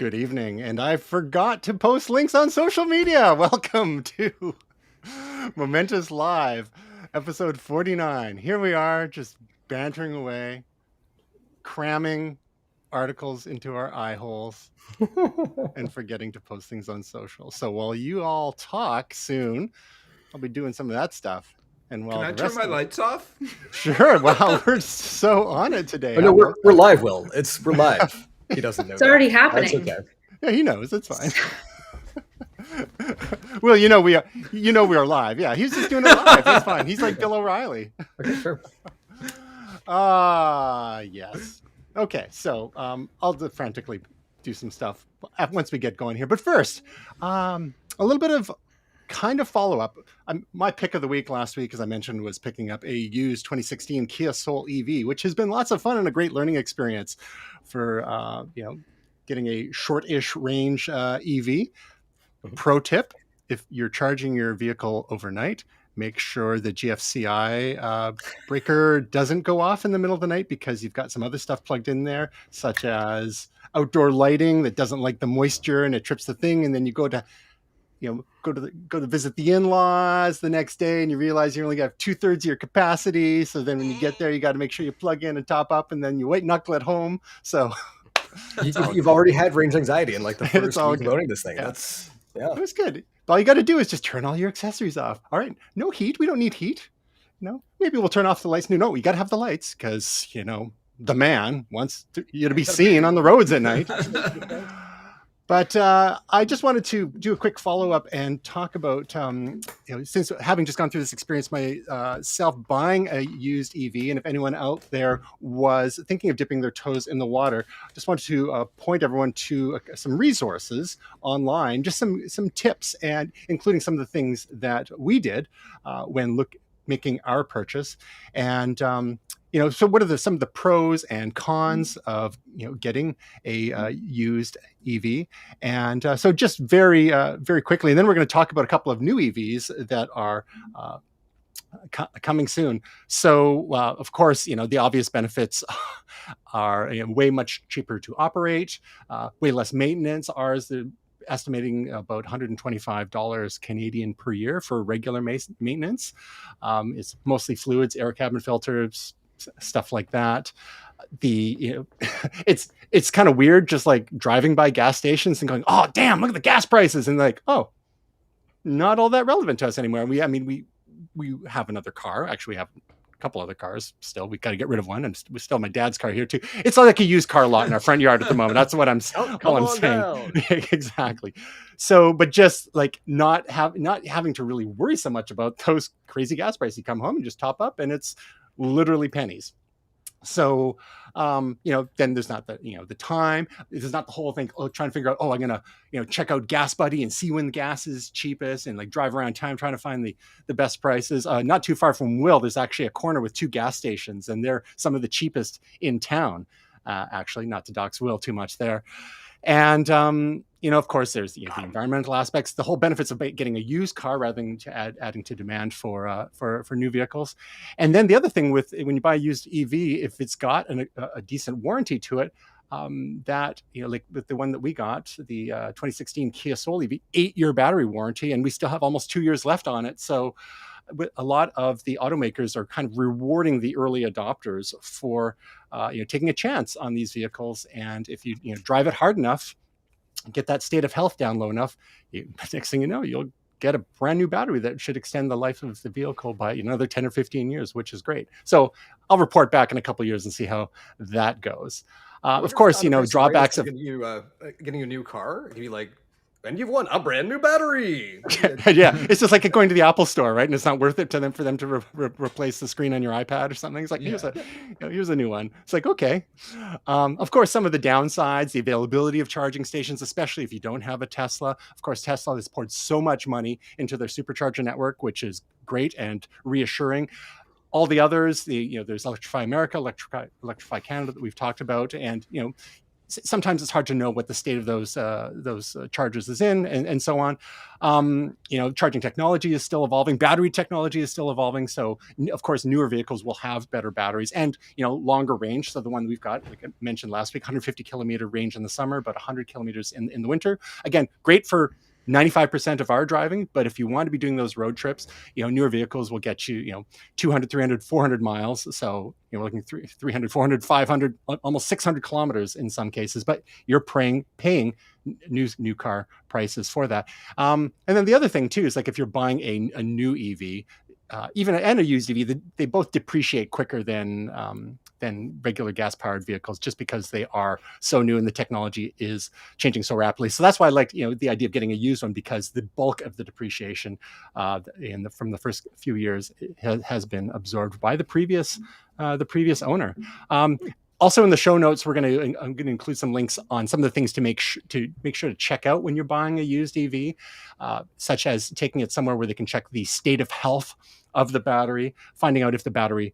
Good evening, and I forgot to post links on social media. Welcome to Momentous Live, episode 49. Here we are, just bantering away, cramming articles into our eye holes, and forgetting to post things on social. So while you all talk soon, I'll be doing some of that stuff. And Can while I the turn rest my of it, lights off? sure. Wow, we're so on it today. Oh, no, we're live, Will. We're live. He doesn't know. It's already that. happening. That's okay. Yeah, he knows. It's fine. Well, we are live. Yeah, he's just doing it live. That's fine. He's like Bill O'Reilly. Okay, sure. Yes. Okay, so I'll frantically do some stuff once we get going here. But first, a little bit of kind of follow-up. My pick of the week last week, as I mentioned, was picking up a used 2016 Kia Soul EV, which has been lots of fun and a great learning experience for getting a short-ish range EV. Pro tip: if you're charging your vehicle overnight, make sure the GFCI breaker doesn't go off in the middle of the night, because you've got some other stuff plugged in there, such as outdoor lighting that doesn't like the moisture and it trips the thing, and then you go to visit the in-laws the next day and you realize you only got 2/3 of your capacity. So then when you get there, you got to make sure you plug in and top up, and then you white knuckle at home. So You've already had range anxiety in like the first all week of owning this thing. Yeah. Yeah. It was good. All you got to do is just turn all your accessories off. All right, no heat. We don't need heat. No, maybe we'll turn off the lights. No, we got to have the lights because the man wants you to be seen on the roads at night. But I just wanted to do a quick follow-up and talk about, since having just gone through this experience myself buying a used EV, and if anyone out there was thinking of dipping their toes in the water, I just wanted to point everyone to some resources online, just some tips, and including some of the things that we did when making our purchase. And so what are some of the pros and cons of getting a used EV? And so just very very quickly, and then we're going to talk about a couple of new EVs that are coming soon. So of course, the obvious benefits are way much cheaper to operate, way less maintenance. Ours, estimating about $125 Canadian per year for regular maintenance. It's mostly fluids, air cabin filters, stuff like that. It's kind of weird just like driving by gas stations and going, oh damn, look at the gas prices, and like, oh, not all that relevant to us anymore. We have another car. Actually, we have a couple other cars still. We got to get rid of one, and we still have my dad's car here too. It's like a used car lot in our front yard at the moment. That's what I'm saying. Exactly. So, but just like not having to really worry so much about those crazy gas prices. You come home and just top up, and it's literally pennies. So, then there's not the time. There's not the whole thing. Trying to figure out, I'm gonna, check out Gas Buddy and see when the gas is cheapest, and like drive around town trying to find the best prices. Not too far from Will, there's actually a corner with 2 gas stations, and they're some of the cheapest in town. Actually, not to dox Will too much there. And of course, there's the environmental aspects, the whole benefits of getting a used car rather than adding to demand for new vehicles. And then the other thing when you buy a used EV, if it's got a decent warranty to it, that like with the one that we got, the 2016 Kia Soul EV, 8-year battery warranty, and we still have almost 2 years left on it. So a lot of the automakers are kind of rewarding the early adopters for taking a chance on these vehicles. And if you drive it hard enough, get that state of health down low enough, next thing you know, you'll get a brand new battery that should extend the life of the vehicle by another 10 or 15 years, which is great. So I'll report back in a couple of years and see how that goes. Of course, drawbacks of getting a new car. It'd be like, and you've won a brand new battery. Yeah, it's just like going to the Apple store, right? And it's not worth it for them to replace the screen on your iPad or something. It's like, here's a new one. It's like, okay. Of course, some of the downsides, the availability of charging stations, especially if you don't have a Tesla. Of course, Tesla has poured so much money into their supercharger network, which is great and reassuring. All the others, there's Electrify America, Electrify Canada that we've talked about, and sometimes it's hard to know what the state of those chargers is in, and so on. Charging technology is still evolving. Battery technology is still evolving. So, of course, newer vehicles will have better batteries and longer range. So the one we've got, like I mentioned last week, 150-kilometer range in the summer, but 100 kilometers in the winter. Again, great for 95% of our driving, but if you want to be doing those road trips, newer vehicles will get you, 200, 300, 400 miles. So, looking 300, 400, 500, almost 600 kilometers in some cases, but you're paying new car prices for that. And then the other thing too is, like, if you're buying a new EV, even and a used EV, they both depreciate quicker than regular gas-powered vehicles, just because they are so new and the technology is changing so rapidly. So that's why I like the idea of getting a used one, because the bulk of the depreciation from the first few years has been absorbed by the previous owner. Also, in the show notes, I'm going to include some links on some of the things to make sure to check out when you're buying a used EV, such as taking it somewhere where they can check the state of health of the battery, finding out if the battery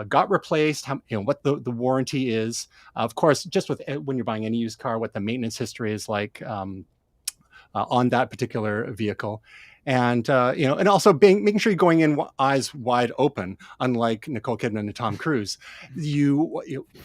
got replaced, what the warranty is. Of course, just when you're buying any used car, what the maintenance history is like on that particular vehicle. And and also making sure you're going in eyes wide open, unlike Nicole Kidman and Tom Cruise. You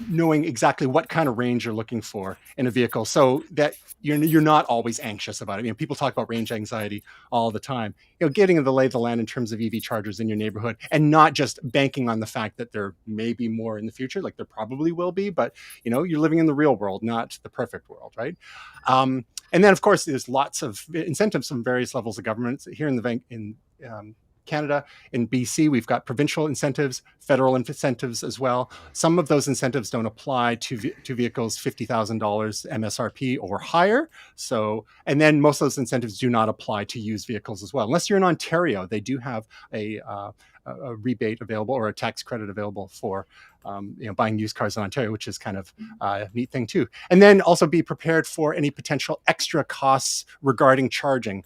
knowing exactly what kind of range you're looking for in a vehicle, so that you're not always anxious about it. People talk about range anxiety all the time. Getting the lay of the land in terms of EV chargers in your neighborhood, and not just banking on the fact that there may be more in the future. Like, there probably will be, but you're living in the real world, not the perfect world, right? And then, of course, there's lots of incentives from various levels of government. Here in Canada, in BC, we've got provincial incentives, federal incentives as well. Some of those incentives don't apply to vehicles $50,000 MSRP or higher. So, and then most of those incentives do not apply to used vehicles as well. Unless you're in Ontario, they do have a rebate available, or a tax credit available for buying used cars in Ontario, which is kind of a neat thing too. And then also be prepared for any potential extra costs regarding charging.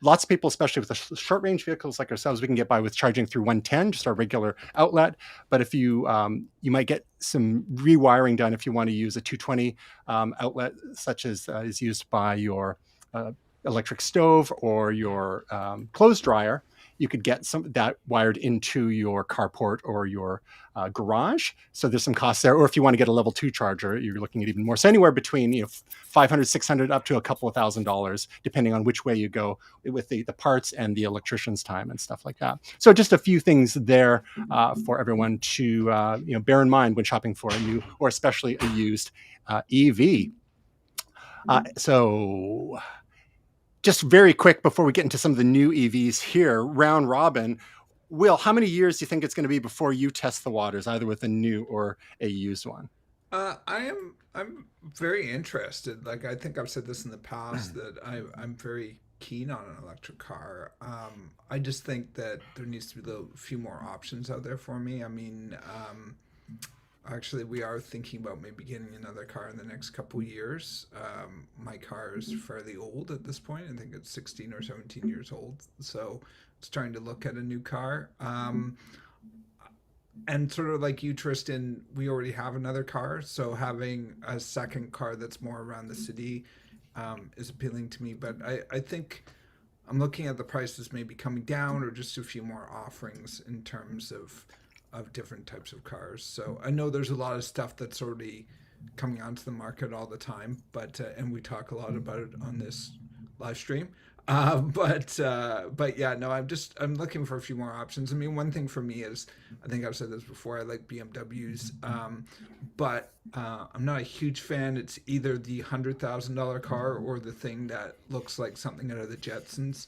Lots of people, especially with the short range vehicles like ourselves, we can get by with charging through 110, just our regular outlet. But if you might get some rewiring done if you want to use a 220 outlet, such as is used by your electric stove or your clothes dryer. You could get some that wired into your carport or your garage. So there's some costs there. Or if you want to get a level 2 charger, you're looking at even more. So anywhere between 500, 600 up to a couple of $1,000s, depending on which way you go with the parts and the electrician's time and stuff like that. So just a few things there for everyone to bear in mind when shopping for a new, or especially a used EV. So just very quick before we get into some of the new EVs here, round robin. Will, how many years do you think it's going to be before you test the waters, either with a new or a used one? I'm very interested. Like, I think I've said this in the past that I'm very keen on an electric car. I just think that there needs to be a few more options out there for me. I mean, actually, we are thinking about maybe getting another car in the next couple years. My car is fairly old at this point. I think it's 16 or 17 years old. So it's trying to look at a new car. And sort of like you, Tristan, we already have another car. So having a second car that's more around the city is appealing to me. But I think I'm looking at the prices maybe coming down, or just a few more offerings in terms of different types of cars. So I know there's a lot of stuff that's already coming onto the market all the time, but and we talk a lot about it on this live stream. But yeah, no, I'm looking for a few more options. I mean, one thing for me is, I think I've said this before, I like BMWs, but I'm not a huge fan. It's either the $100,000 car or the thing that looks like something out of the Jetsons.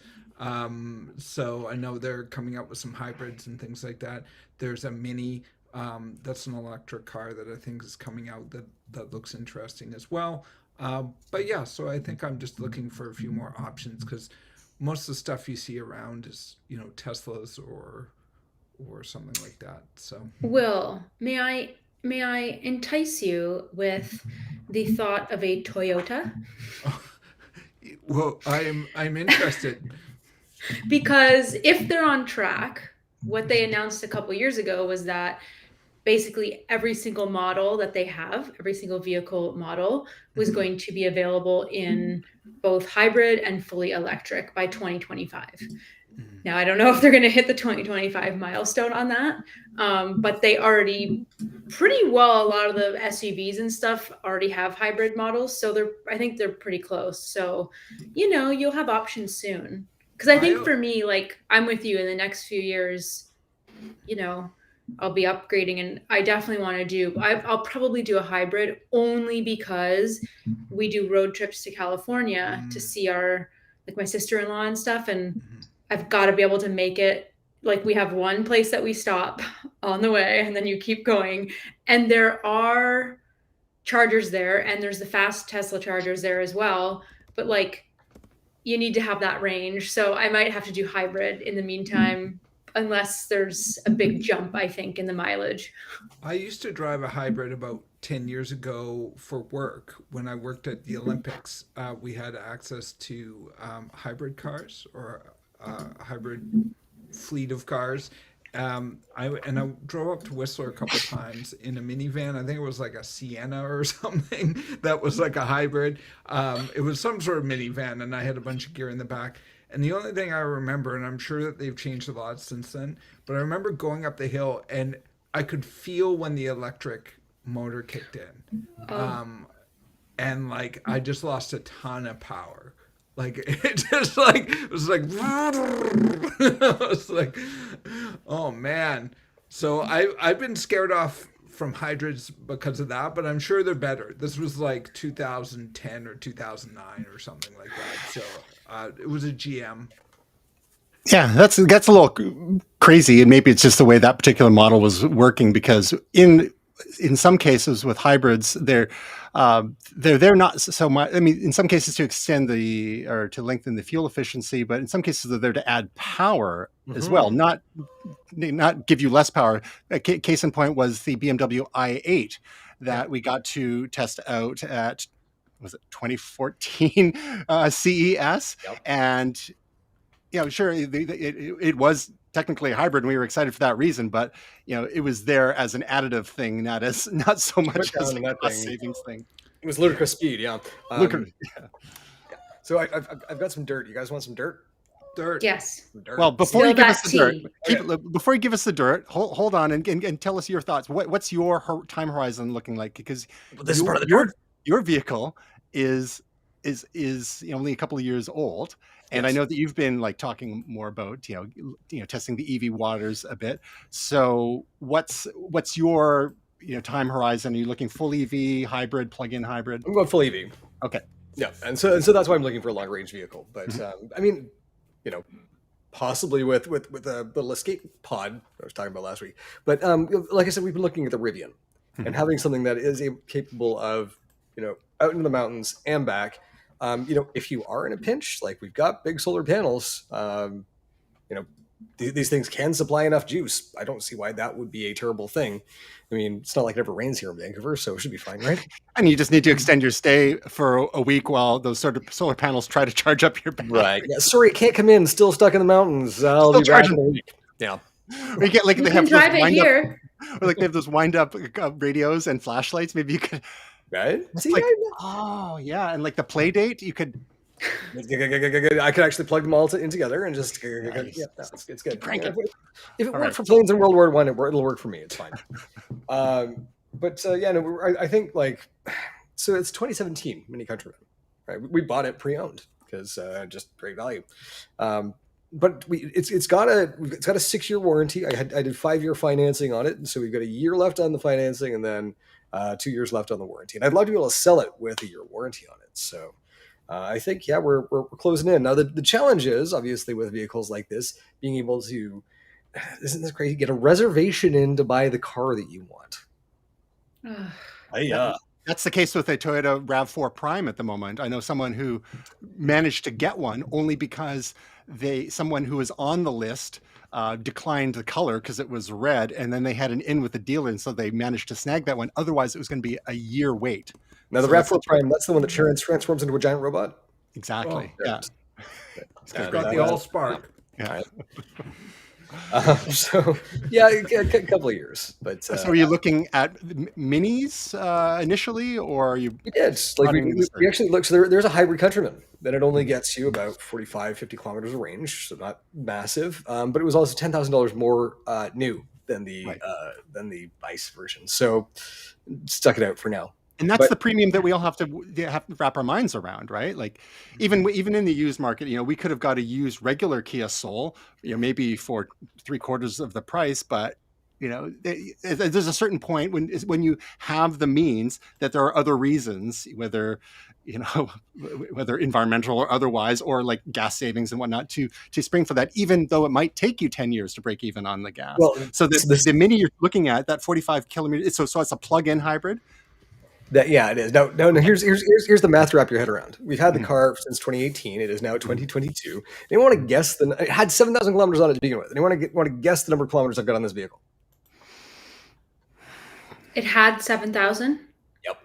So I know they're coming out with some hybrids and things like that. There's a Mini that's an electric car that I think is coming out that looks interesting as well. But yeah, so I think I'm just looking for a few more options, because most of the stuff you see around is Teslas or something like that. So Will, may I entice you with the thought of a Toyota? well, I'm interested. Because if they're on track, what they announced a couple years ago was that basically every single model that they have, every single vehicle model was going to be available in both hybrid and fully electric by 2025. Now, I don't know if they're going to hit the 2025 milestone on that, but they already pretty well, a lot of the SUVs and stuff already have hybrid models. So I think they're pretty close. So, you'll have options soon. Because I think for me, like, I'm with you in the next few years, I'll be upgrading, and I definitely want to I'll probably do a hybrid only because we do road trips to California to see my sister-in-law and stuff. And I've got to be able to make it, like, we have one place that we stop on the way and then you keep going. And there are chargers there, and there's the fast Tesla chargers there as well. But like, you need to have that range. So I might have to do hybrid in the meantime, unless there's a big jump, I think, in the mileage. I used to drive a hybrid about 10 years ago for work. When I worked at the Olympics, we had access to hybrid cars, or a hybrid fleet of cars. I drove up to Whistler a couple times in a minivan. I think it was like a Sienna or something that was like a hybrid. It was some sort of minivan, and I had a bunch of gear in the back. And the only thing I remember, and I'm sure that they've changed a lot since then, but I remember going up the hill and I could feel when the electric motor kicked in. And like, I just lost a ton of power. Like, it just like, it was like, I was like, oh man. So I've been scared off from hybrids because of that, but I'm sure they're better. This was like 2010 or 2009 or something like that. So it was a GM. Yeah, that's a little crazy, and maybe it's just the way that particular model was working, because in some cases with hybrids, they're not so much. I mean, in some cases to extend or to lengthen the fuel efficiency, but in some cases they're there to add power as well, not give you less power. A case in point was the BMW i8 that we got to test out at, was it 2014 CES? Yep. And sure, it was technically a hybrid, and we were excited for that reason, but it was there as an additive thing, not so much as a cost savings thing. It was ludicrous speed, yeah. Yeah. So I've got some dirt. You guys want some dirt? Dirt. Yes. Dirt. Well, before you give us the dirt, Okay. hold on and tell us your thoughts. What's your time horizon looking like? Because This is part of the dirt. Your vehicle is only a couple of years old. And Yes. I know that you've been like talking more about testing the EV waters a bit. So what's your time horizon? Are you looking full EV, hybrid, plug-in hybrid? I'm going full EV. Okay. Yeah, and so that's why I'm looking for a long range vehicle. But I mean, possibly with a little escape pod I was talking about last week. But like I said, we've been looking at the Rivian and having something that is capable of out into the mountains and back. If you are in a pinch, like we've got big solar panels, these things can supply enough juice. I don't see why that would be a terrible thing. I mean, it's not like it ever rains here in Vancouver, so it should be fine, right? And you just need to extend your stay for a week while those sort of solar panels try to charge up your battery. Right. Yeah. Sorry, it can't come in. Still stuck in the mountains. I'll be back in a week. Yeah. Or you get like You they can have drive those it wind here. up, or like they have those wind up radios and flashlights. Maybe you could. Right. See, Like, oh yeah, and like the play date, you could. I could actually plug them all in together and just Nice. yeah, it's good. Crank it. If it All worked right. for planes in World War I, it'll work for me. It's fine. I think like so. It's 2017 Mini Countryman, right? We bought it pre-owned because just great value. But it's got a 6-year warranty. I did 5-year financing on it, and so we've got a year left on the financing, and then 2 years left on the warranty. And I'd love to be able to sell it with a year warranty on it. So. I think, we're closing in. Now, the challenge is, obviously, with vehicles like this, being able to, isn't this crazy, get a reservation in to buy the car that you want. That's the case with a Toyota RAV4 Prime at the moment. I know someone who managed to get one only because someone who was on the list declined the color because it was red, and then they had an in with the dealer, and so they managed to snag that one. Otherwise, it was going to be a year wait. Now, the RAV4 Prime, that's the one that transforms into a giant robot? Exactly. Oh, yeah. It's got the all-spark. Yeah. So yeah, a couple of years. But So are you looking at minis initially, or are you we did. Like broadening the we search? actually looked. So there's a hybrid Countryman that it only gets you about 45, 50 kilometers of range, so not massive. But it was also $10,000 more new than Right. the ICE version. So stuck it out for now. And that's But the premium that we all have to wrap our minds around, right? Like even in the used market, we could have got a used regular Kia Soul, maybe for 3/4 of the price, but there's a certain point when you have the means that there are other reasons, whether whether environmental or otherwise, or like gas savings and whatnot, to spring for that, even though it might take you 10 years to break even on the gas. well, So this the Mini you're looking at, that 45 kilometers, so it's a plug-in hybrid. That yeah, it is. No. Here's the math to wrap your head around. We've had the Mhm. car since 2018. It is now 2022. Anyone want to guess it had 7,000 kilometers on it to begin with? Anyone want to guess the number of kilometers I've got on this vehicle? It had 7,000. Yep.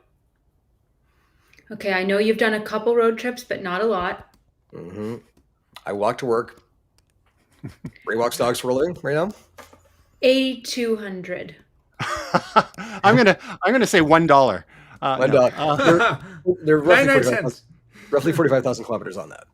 Okay, I know you've done a couple road trips, but not a lot. Mm-hmm. I walk to work. Ray walks dogs for a living right now. 8,200. I'm gonna say $1. They're roughly 99 45,000 cents. roughly 45,000 kilometers on that.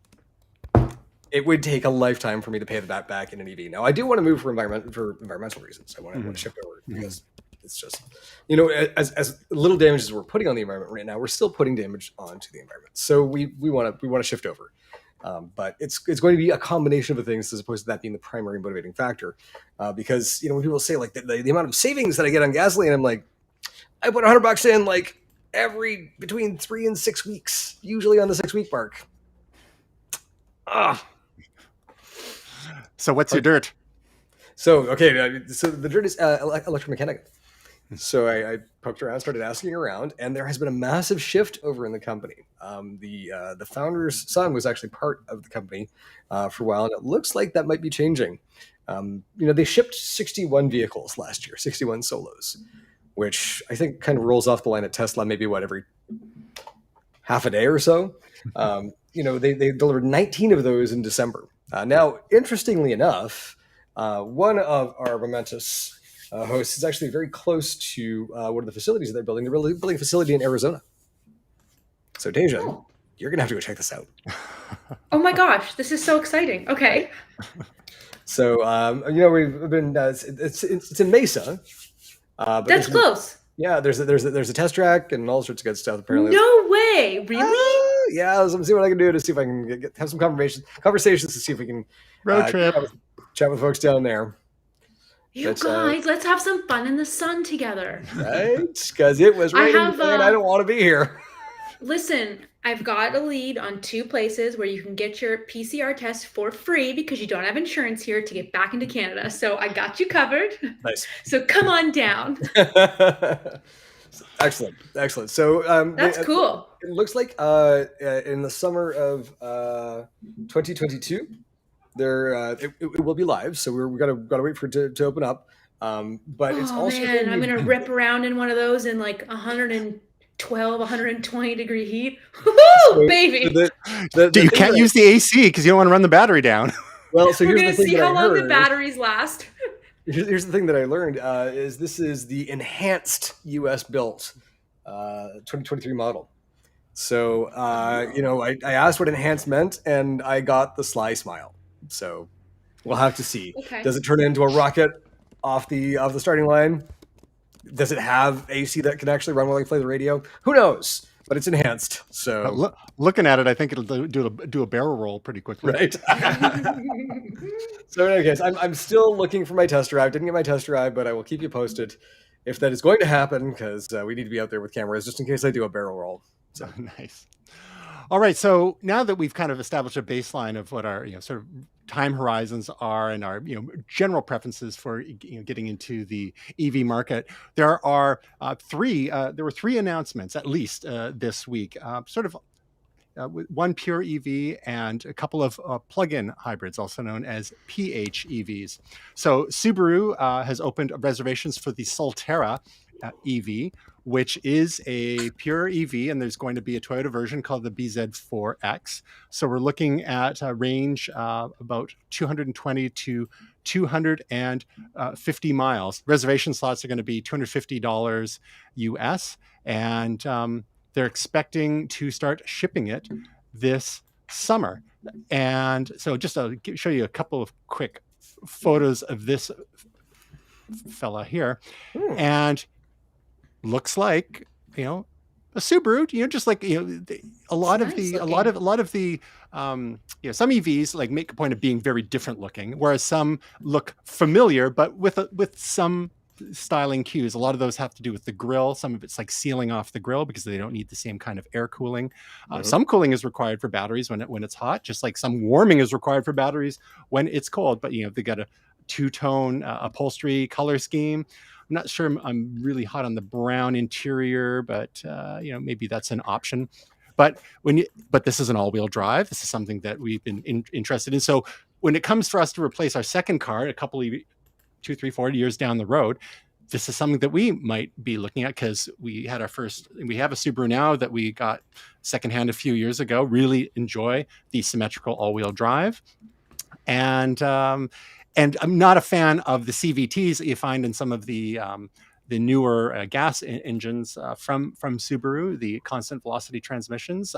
It would take a lifetime for me to pay that back in an EV. Now I do want to move for environmental reasons. I want to shift over because it's just as little damage as we're putting on the environment right now, we're still putting damage onto the environment. So we want to shift over. But it's going to be a combination of things as opposed to that being the primary motivating factor. Because when people say like the amount of savings that I get on gasoline, I'm like, I put $100 in like every between 3 and 6 weeks, usually on the 6-week mark. So what's your dirt? So the dirt is electromechanical. So I poked around, started asking around, and there has been a massive shift over in the company. The founder's son was actually part of the company for a while, and it looks like that might be changing. They shipped 61 vehicles last year, 61 solos, which I think kind of rolls off the line at Tesla maybe every half a day or so. They delivered 19 of those in December. Now, interestingly enough, one of our momentous hosts is actually very close to one of the facilities that they're building. They're building a facility in Arizona. So, Deja, you're going to have to go check this out. Oh my gosh, this is so exciting. Okay. So, we've been, it's in Mesa. That's close. Yeah, there's a test track and all sorts of good stuff, apparently. No way. Really? Yeah, I'm seeing what I can do to see if I can have some conversations to see if we can Road trip. chat with folks down there. You guys, let's have some fun in the sun together. Right? Because it was raining and I don't want to be here. Listen, I've got a lead on 2 places where you can get your PCR test for free because you don't have insurance here to get back into Canada. So I got you covered. Nice. So come on down. Excellent. So that's cool. It looks like in the summer of 2022, it will be live. So we're gotta wait for it to open up. But it's also I'm gonna rip around in one of those in like 112, 120 degree heat. Woo, baby! You can't use the AC because you don't want to run the battery down. Well, so we're here's gonna the thing see that how I long heard. the batteries last. Here's the thing that I learned is this is the enhanced U.S. built 2023 model. So I asked what enhanced meant, and I got the sly smile. So we'll have to see. Okay. Does it turn into a rocket off the starting line? Does it have AC that can actually run while you play the radio? Who knows? But it's enhanced. So looking at it, I think it'll do a barrel roll pretty quickly. Right. So in any case, I'm still looking for my test drive. Didn't get my test drive, but I will keep you posted if that is going to happen, because we need to be out there with cameras just in case I do a barrel roll. So Nice. All right. So now that we've kind of established a baseline of what our sort of time horizons are and our general preferences for getting into the EV market, there are there were 3 announcements at least this week, one pure EV and a couple of plug-in hybrids, also known as PHEVs. So Subaru has opened reservations for the Solterra EV, which is a pure EV, and there's going to be a Toyota version called the BZ4X. So we're looking at a range about 220 to 250 miles. Reservation slots are going to be $250 US, and they're expecting to start shipping it this summer. And so just to show you a couple of quick photos of this fella here, and looks like, you know, a Subaru, you know, just like, you know, a lot of the you know, some EVs like make a point of being very different looking, whereas some look familiar, but with some styling cues. A lot of those have to do with the grill. Some of it's like sealing off the grill because they don't need the same kind of air cooling. Some cooling is required for batteries when it's hot, just like some warming is required for batteries when it's cold. But, you know, they got a two-tone upholstery color scheme. I'm not sure I'm really hot on the brown interior, but you know, maybe that's an option. But this is an all-wheel drive. This is something that we've been interested in. So when it comes for us to replace our second car, a couple of 2, 3, 4 years down the road, this is something that we might be looking at, because we have a Subaru now that we got secondhand a few years ago. Really enjoy the symmetrical all-wheel drive, and I'm not a fan of the CVTs that you find in some of the newer gas engines from Subaru, the constant velocity transmissions.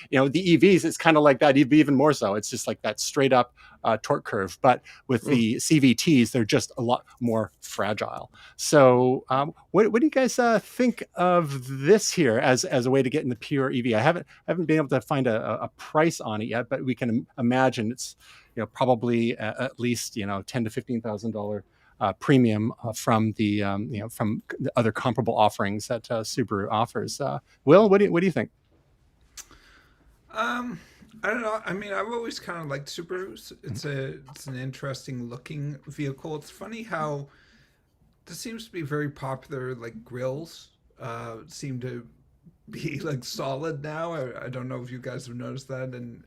You know, the EVs, it's kind of like that, even more so. It's just like that straight up torque curve. But with the CVTs, they're just a lot more fragile. So what do you guys think of this here as a way to get in the pure EV? I haven't been able to find a price on it yet, but we can imagine it's, you know, probably at least, you know, $10,000 to $15,000 premium from the you know, from the other comparable offerings that Subaru offers. Will, what do you think? I don't know. I mean, I've always kind of liked Subarus. It's an interesting looking vehicle. It's funny how this seems to be very popular. Like grills seem to be like solid now. I don't know if you guys have noticed that, and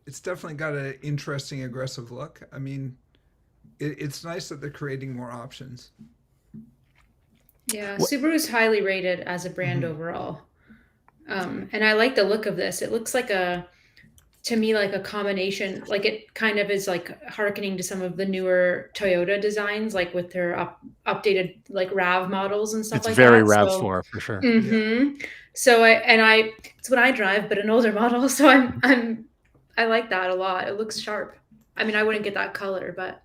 it's definitely got an interesting, aggressive look. I mean, it's nice that they're creating more options. Yeah, Subaru's highly rated as a brand overall. And I like the look of this. It looks like to me, like a combination, like it kind of is like hearkening to some of the newer Toyota designs, like with their updated like RAV models and stuff It's like very that. RAV4 for sure. So it's what I drive, but an older model. So I like that a lot. It looks sharp. I mean, I wouldn't get that color, but.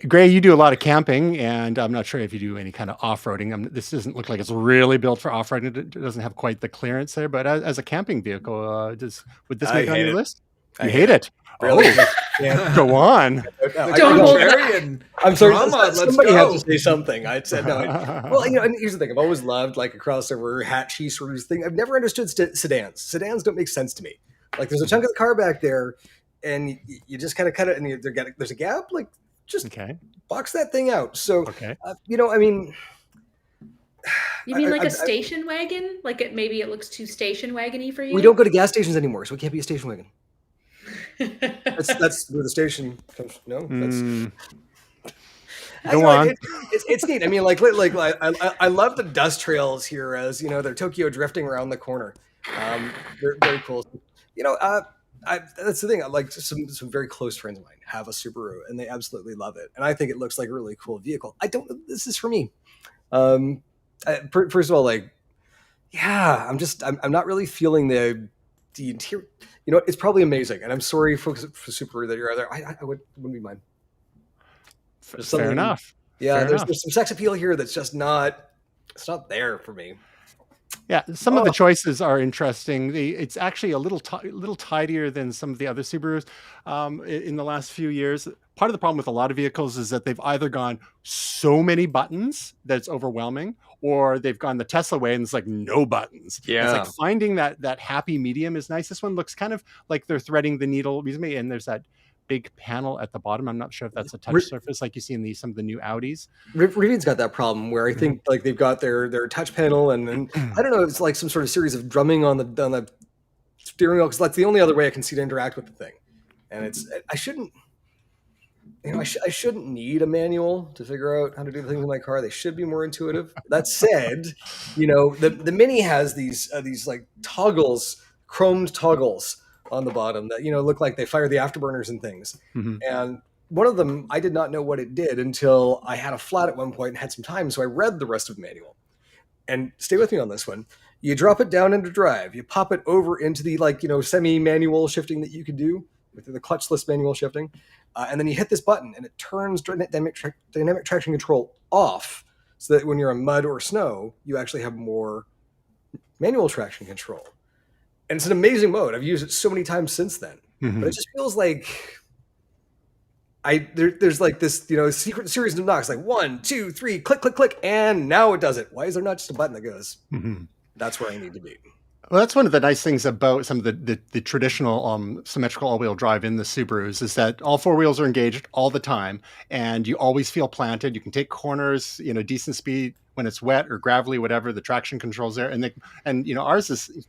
Gray, you do a lot of camping, and I'm not sure if you do any kind of off-roading. This doesn't look like it's really built for off-roading. It doesn't have quite the clearance there, but as a camping vehicle, would this make it on your list? You hate it? Really? Go on. Don't hold that. I'm sorry. Let's somebody go. had to say something. I said no. Well, you know, and here's the thing. I've always loved like a crossover hatchy sort of thing. I've never understood sedans. Sedans don't make sense to me. Like there's a chunk of the car back there, and you just kind of cut it, and there's a gap. Like just box that thing out. So you know, I mean. You mean like a station wagon? Like maybe it looks too station wagony for you? We don't go to gas stations anymore, so it can't be a station wagon. That's where the station comes. No, that's go on. It's neat. I mean, I love the dust trails here, as you know, they're Tokyo drifting around the corner. They're very cool. You know, that's the thing. Like some very close friends of mine have a Subaru, and they absolutely love it. And I think it looks like a really cool vehicle. I don't. This is for me. First of all, like, yeah, I'm not really feeling the interior. You know, it's probably amazing, and I'm sorry for Subaru that you're there. I wouldn't be mine. Fair enough. Yeah, there's some sex appeal here that's just not. It's not there for me. Yeah, some of the choices are interesting. It's actually a little tidier than some of the other Subarus in the last few years. Part of the problem with a lot of vehicles is that they've either gone so many buttons that it's overwhelming, or they've gone the Tesla way and it's like no buttons. Yeah, it's like finding that happy medium is nice. This one looks kind of like they're threading the needle recently, and there's that big panel at the bottom. I'm not sure if that's a touch surface like you see in some of the new Audis. Rivian's got that problem where I think like they've got their touch panel, and I don't know, it's like some sort of series of drumming on the steering wheel, because that's the only other way I can see to interact with the thing. And I shouldn't need a manual to figure out how to do the things in my car. They should be more intuitive. That said, the Mini has these like toggles, chromed toggles on the bottom that look like they fire the afterburners and things. Mhm. And one of them, I did not know what it did until I had a flat at one point and had some time, so I read the rest of the manual. And stay with me on this one. You drop it down into drive. You pop it over into the semi-manual shifting that you can do with the clutchless manual shifting, and then you hit this button, and it turns dynamic traction control off, so that when you're in mud or snow, you actually have more manual traction control. And it's an amazing mode. I've used it so many times since then, Mhm. but it just feels like there's like this secret series of knocks, like 1, 2, 3, click, click, click, and now it does it. Why is there not just a button that goes? Mhm. That's where I need to be. Well, that's one of the nice things about some of the traditional symmetrical all-wheel drive in the Subarus is that all four wheels are engaged all the time, and you always feel planted. You can take corners, decent speed when it's wet or gravelly, whatever. The traction control's there, and ours is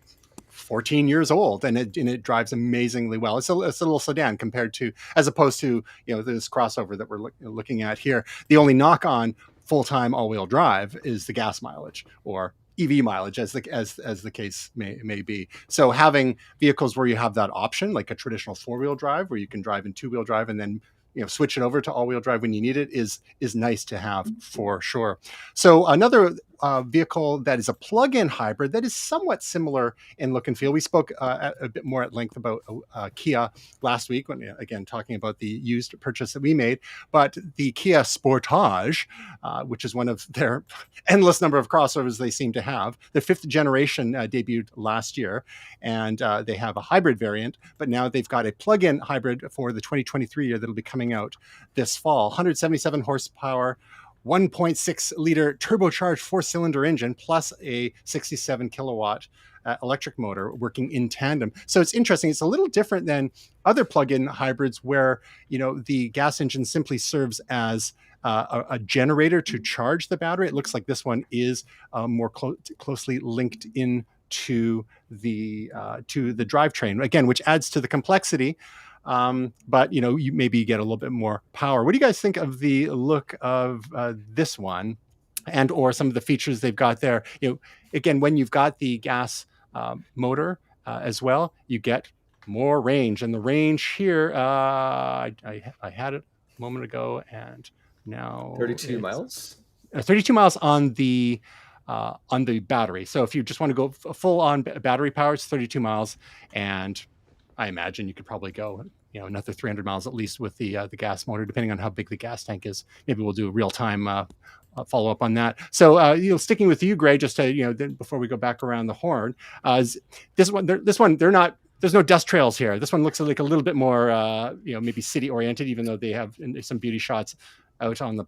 14 years old, and it drives amazingly well. It's a little sedan compared to, as opposed to this crossover that we're looking at here. The only knock on full-time all-wheel drive is the gas mileage, or EV mileage, as the case may be. So having vehicles where you have that option, like a traditional four-wheel drive, where you can drive in two-wheel drive and then switch it over to all-wheel drive when you need it, is nice to have for sure. So another vehicle that is a plug-in hybrid that is somewhat similar in look and feel. We spoke a bit more at length about Kia last week, when again talking about the used purchase that we made. But the Kia Sportage, which is one of their endless number of crossovers they seem to have, the fifth generation debuted last year, and they have a hybrid variant. But now they've got a plug-in hybrid for the 2023 year that'll be coming out this fall. 177 horsepower. 1.6 liter turbocharged four-cylinder engine plus a 67 kilowatt electric motor working in tandem. So it's interesting. It's a little different than other plug-in hybrids where the gas engine simply serves as a generator to charge the battery. It looks like this one is more closely linked in to the drivetrain, again, which adds to the complexity. But you maybe get a little bit more power. What do you guys think of the look of this one, and or some of the features they've got there? Again, when you've got the gas motor as well, you get more range, and the range here, I had it a moment ago, and now 32 miles. 32 miles on the battery. So if you just want to go full on battery power, it's 32 miles, and I imagine you could probably go, another 300 miles at least with the gas motor, depending on how big the gas tank is. Maybe we'll do a real time follow up on that. So, sticking with you, Gray, just to before we go back around the horn, this one, they're not. There's no dust trails here. This one looks like a little bit more, maybe city oriented, even though they have some beauty shots out on the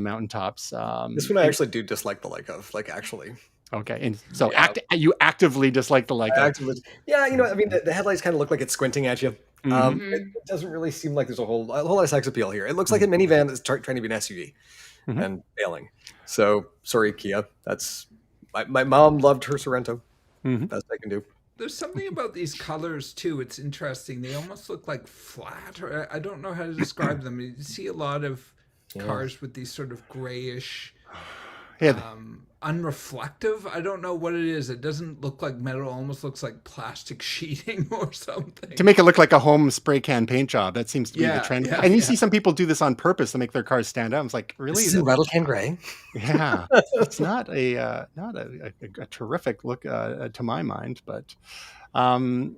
mountaintops. This one I actually do dislike the like of, actually. Okay, and so you actively dislike the the headlights kind of look like it's squinting at you. Mm-hmm. It doesn't really seem like there's a whole lot of sex appeal here. It looks like a minivan that's trying to be an SUV and failing. So sorry, Kia. That's my mom loved her Sorento. Best I can do. There's something about these colors too. It's interesting. They almost look like flat, or I don't know how to describe them. You see a lot of cars with these sort of grayish, unreflective. I don't know what it is. It doesn't look like metal. It almost looks like plastic sheeting or something. To make it look like a home spray can paint job. That seems to be the trend. And you see some people do this on purpose to make their cars stand out. It's like, really? This is rattle can gray. Yeah, it's not a terrific look to my mind. But Will,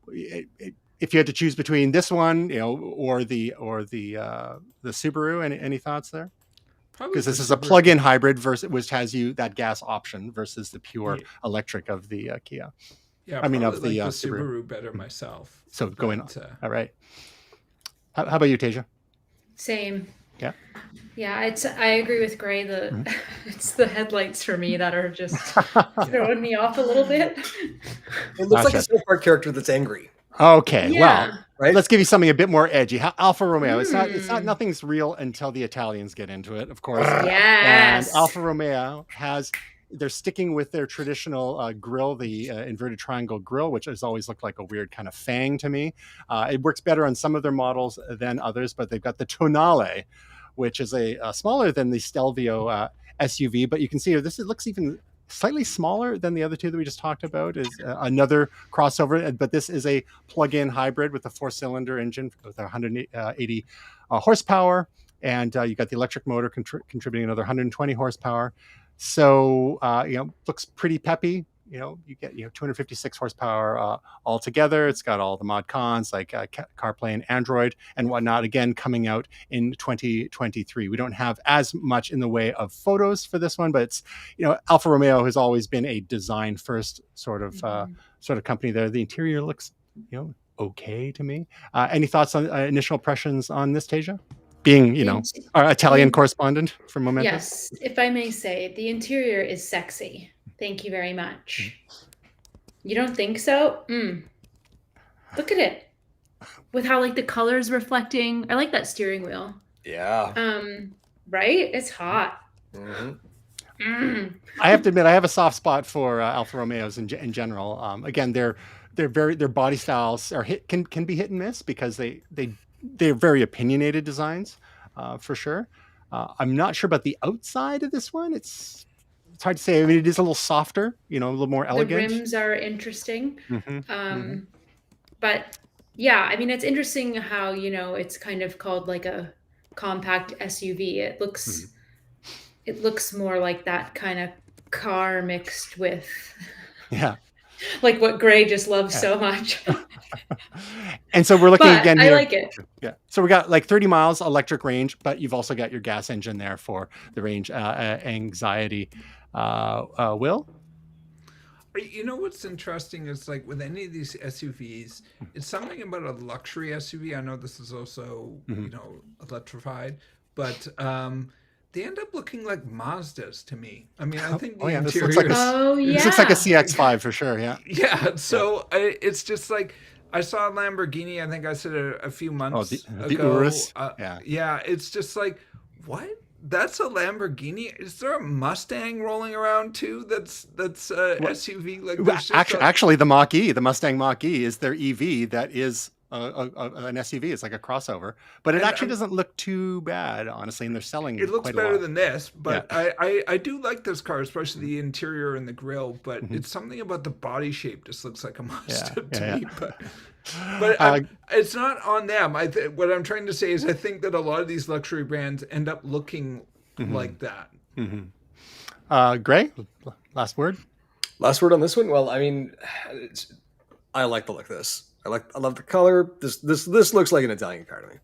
if you had to choose between this one, or the Subaru, any thoughts there? Because this is a plug-in hybrid which has that gas option versus the pure electric of the Kia. Yeah, I mean of the Subaru better myself. So going on. All right. How about you, Tasia? Same. Yeah. Yeah, I agree with Gray. It's the headlights for me that are just throwing me off a little bit. It looks like a South Park character that's angry. Okay, well, right? Let's give you something a bit more edgy. Alfa Romeo. It's not nothing's real until the Italians get into it, of course. Yes. And Alfa Romeo has they're sticking with their traditional grill, the inverted triangle grill, which has always looked like a weird kind of fang to me. It works better on some of their models than others, but they've got the Tonale, which is a smaller than the Stelvio SUV, but you can see this, it looks even slightly smaller than the other two that we just talked about. Is another crossover, but this is a plug-in hybrid with a 4-cylinder engine with 180 horsepower, and you got the electric motor contributing another 120 horsepower. So looks pretty peppy. You get 256 horsepower altogether. It's got all the mod cons like CarPlay and Android and whatnot. Again, coming out in 2023. We don't have as much in the way of photos for this one, but it's Alfa Romeo has always been a design first sort of company. There, the interior looks okay to me. Any thoughts on initial impressions on this, Tasia? Being our Italian correspondent from MOMENTOUS. Yes, if I may say, the interior is sexy. Thank you very much. You don't think so? Look at it. With how the colors reflecting. I like that steering wheel. Yeah. Right? It's hot. I have to admit, I have a soft spot for Alfa Romeos in general. Again, their body styles can be hit and miss because they're very opinionated designs, for sure. I'm not sure about the outside of this one. It's hard to say. I mean, it is a little softer, a little more elegant. The rims are interesting. But yeah, I mean, it's interesting how, it's kind of called like a compact SUV. It looks more like that kind of car mixed with like what Gray just loves so much. And so we're looking again here. I like it. Yeah. So we got 30 miles electric range, but you've also got your gas engine there for the range anxiety. Will? What's interesting is with any of these SUVs, it's something about a luxury SUV. I know this is also, electrified, but they end up looking like Mazdas to me. I mean, I think the interior. This looks like a CX-5 for sure. Yeah. Yeah. So it's just I saw a Lamborghini. I think I said a few months ago. The Urus. Yeah. It's just what? That's a Lamborghini. Is there a Mustang rolling around too? That's SUV. Actually, the Mach-E, the Mustang Mach-E, is their EV. That is an SUV. It's like a crossover, but it actually doesn't look too bad, honestly. And they're selling. It looks better than this, but I do like this car, especially the interior and the grille. But it's something about the body shape just looks like a Mazda to me. But it's not on them. What I'm trying to say is I think that a lot of these luxury brands end up looking like that. Gray, last word? Last word on this one? Well, I mean, I like the look of this. I love the color. This looks like an Italian car to me.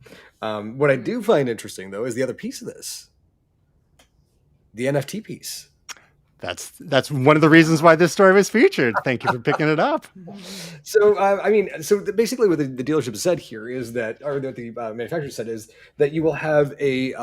What I do find interesting, though, is the other piece of this. The NFT piece. That's one of the reasons why this story was featured. Thank you for picking it up. So, basically what the dealership said here is that, or what the manufacturer said is that you will have a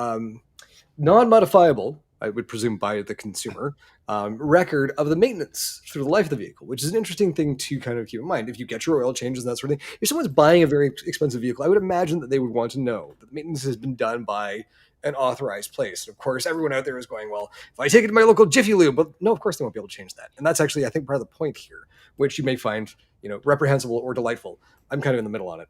non-modifiable, I would presume by the consumer, record of the maintenance through the life of the vehicle, which is an interesting thing to kind of keep in mind. If you get your oil changes and that sort of thing, if someone's buying a very expensive vehicle, I would imagine that they would want to know that the maintenance has been done by an authorized place. And of course, everyone out there is going, well, if I take it to my local Jiffy Lube, but no, of course they won't be able to change that. And that's actually, I think, part of the point here, which you may find, reprehensible or delightful. I'm kind of in the middle on it.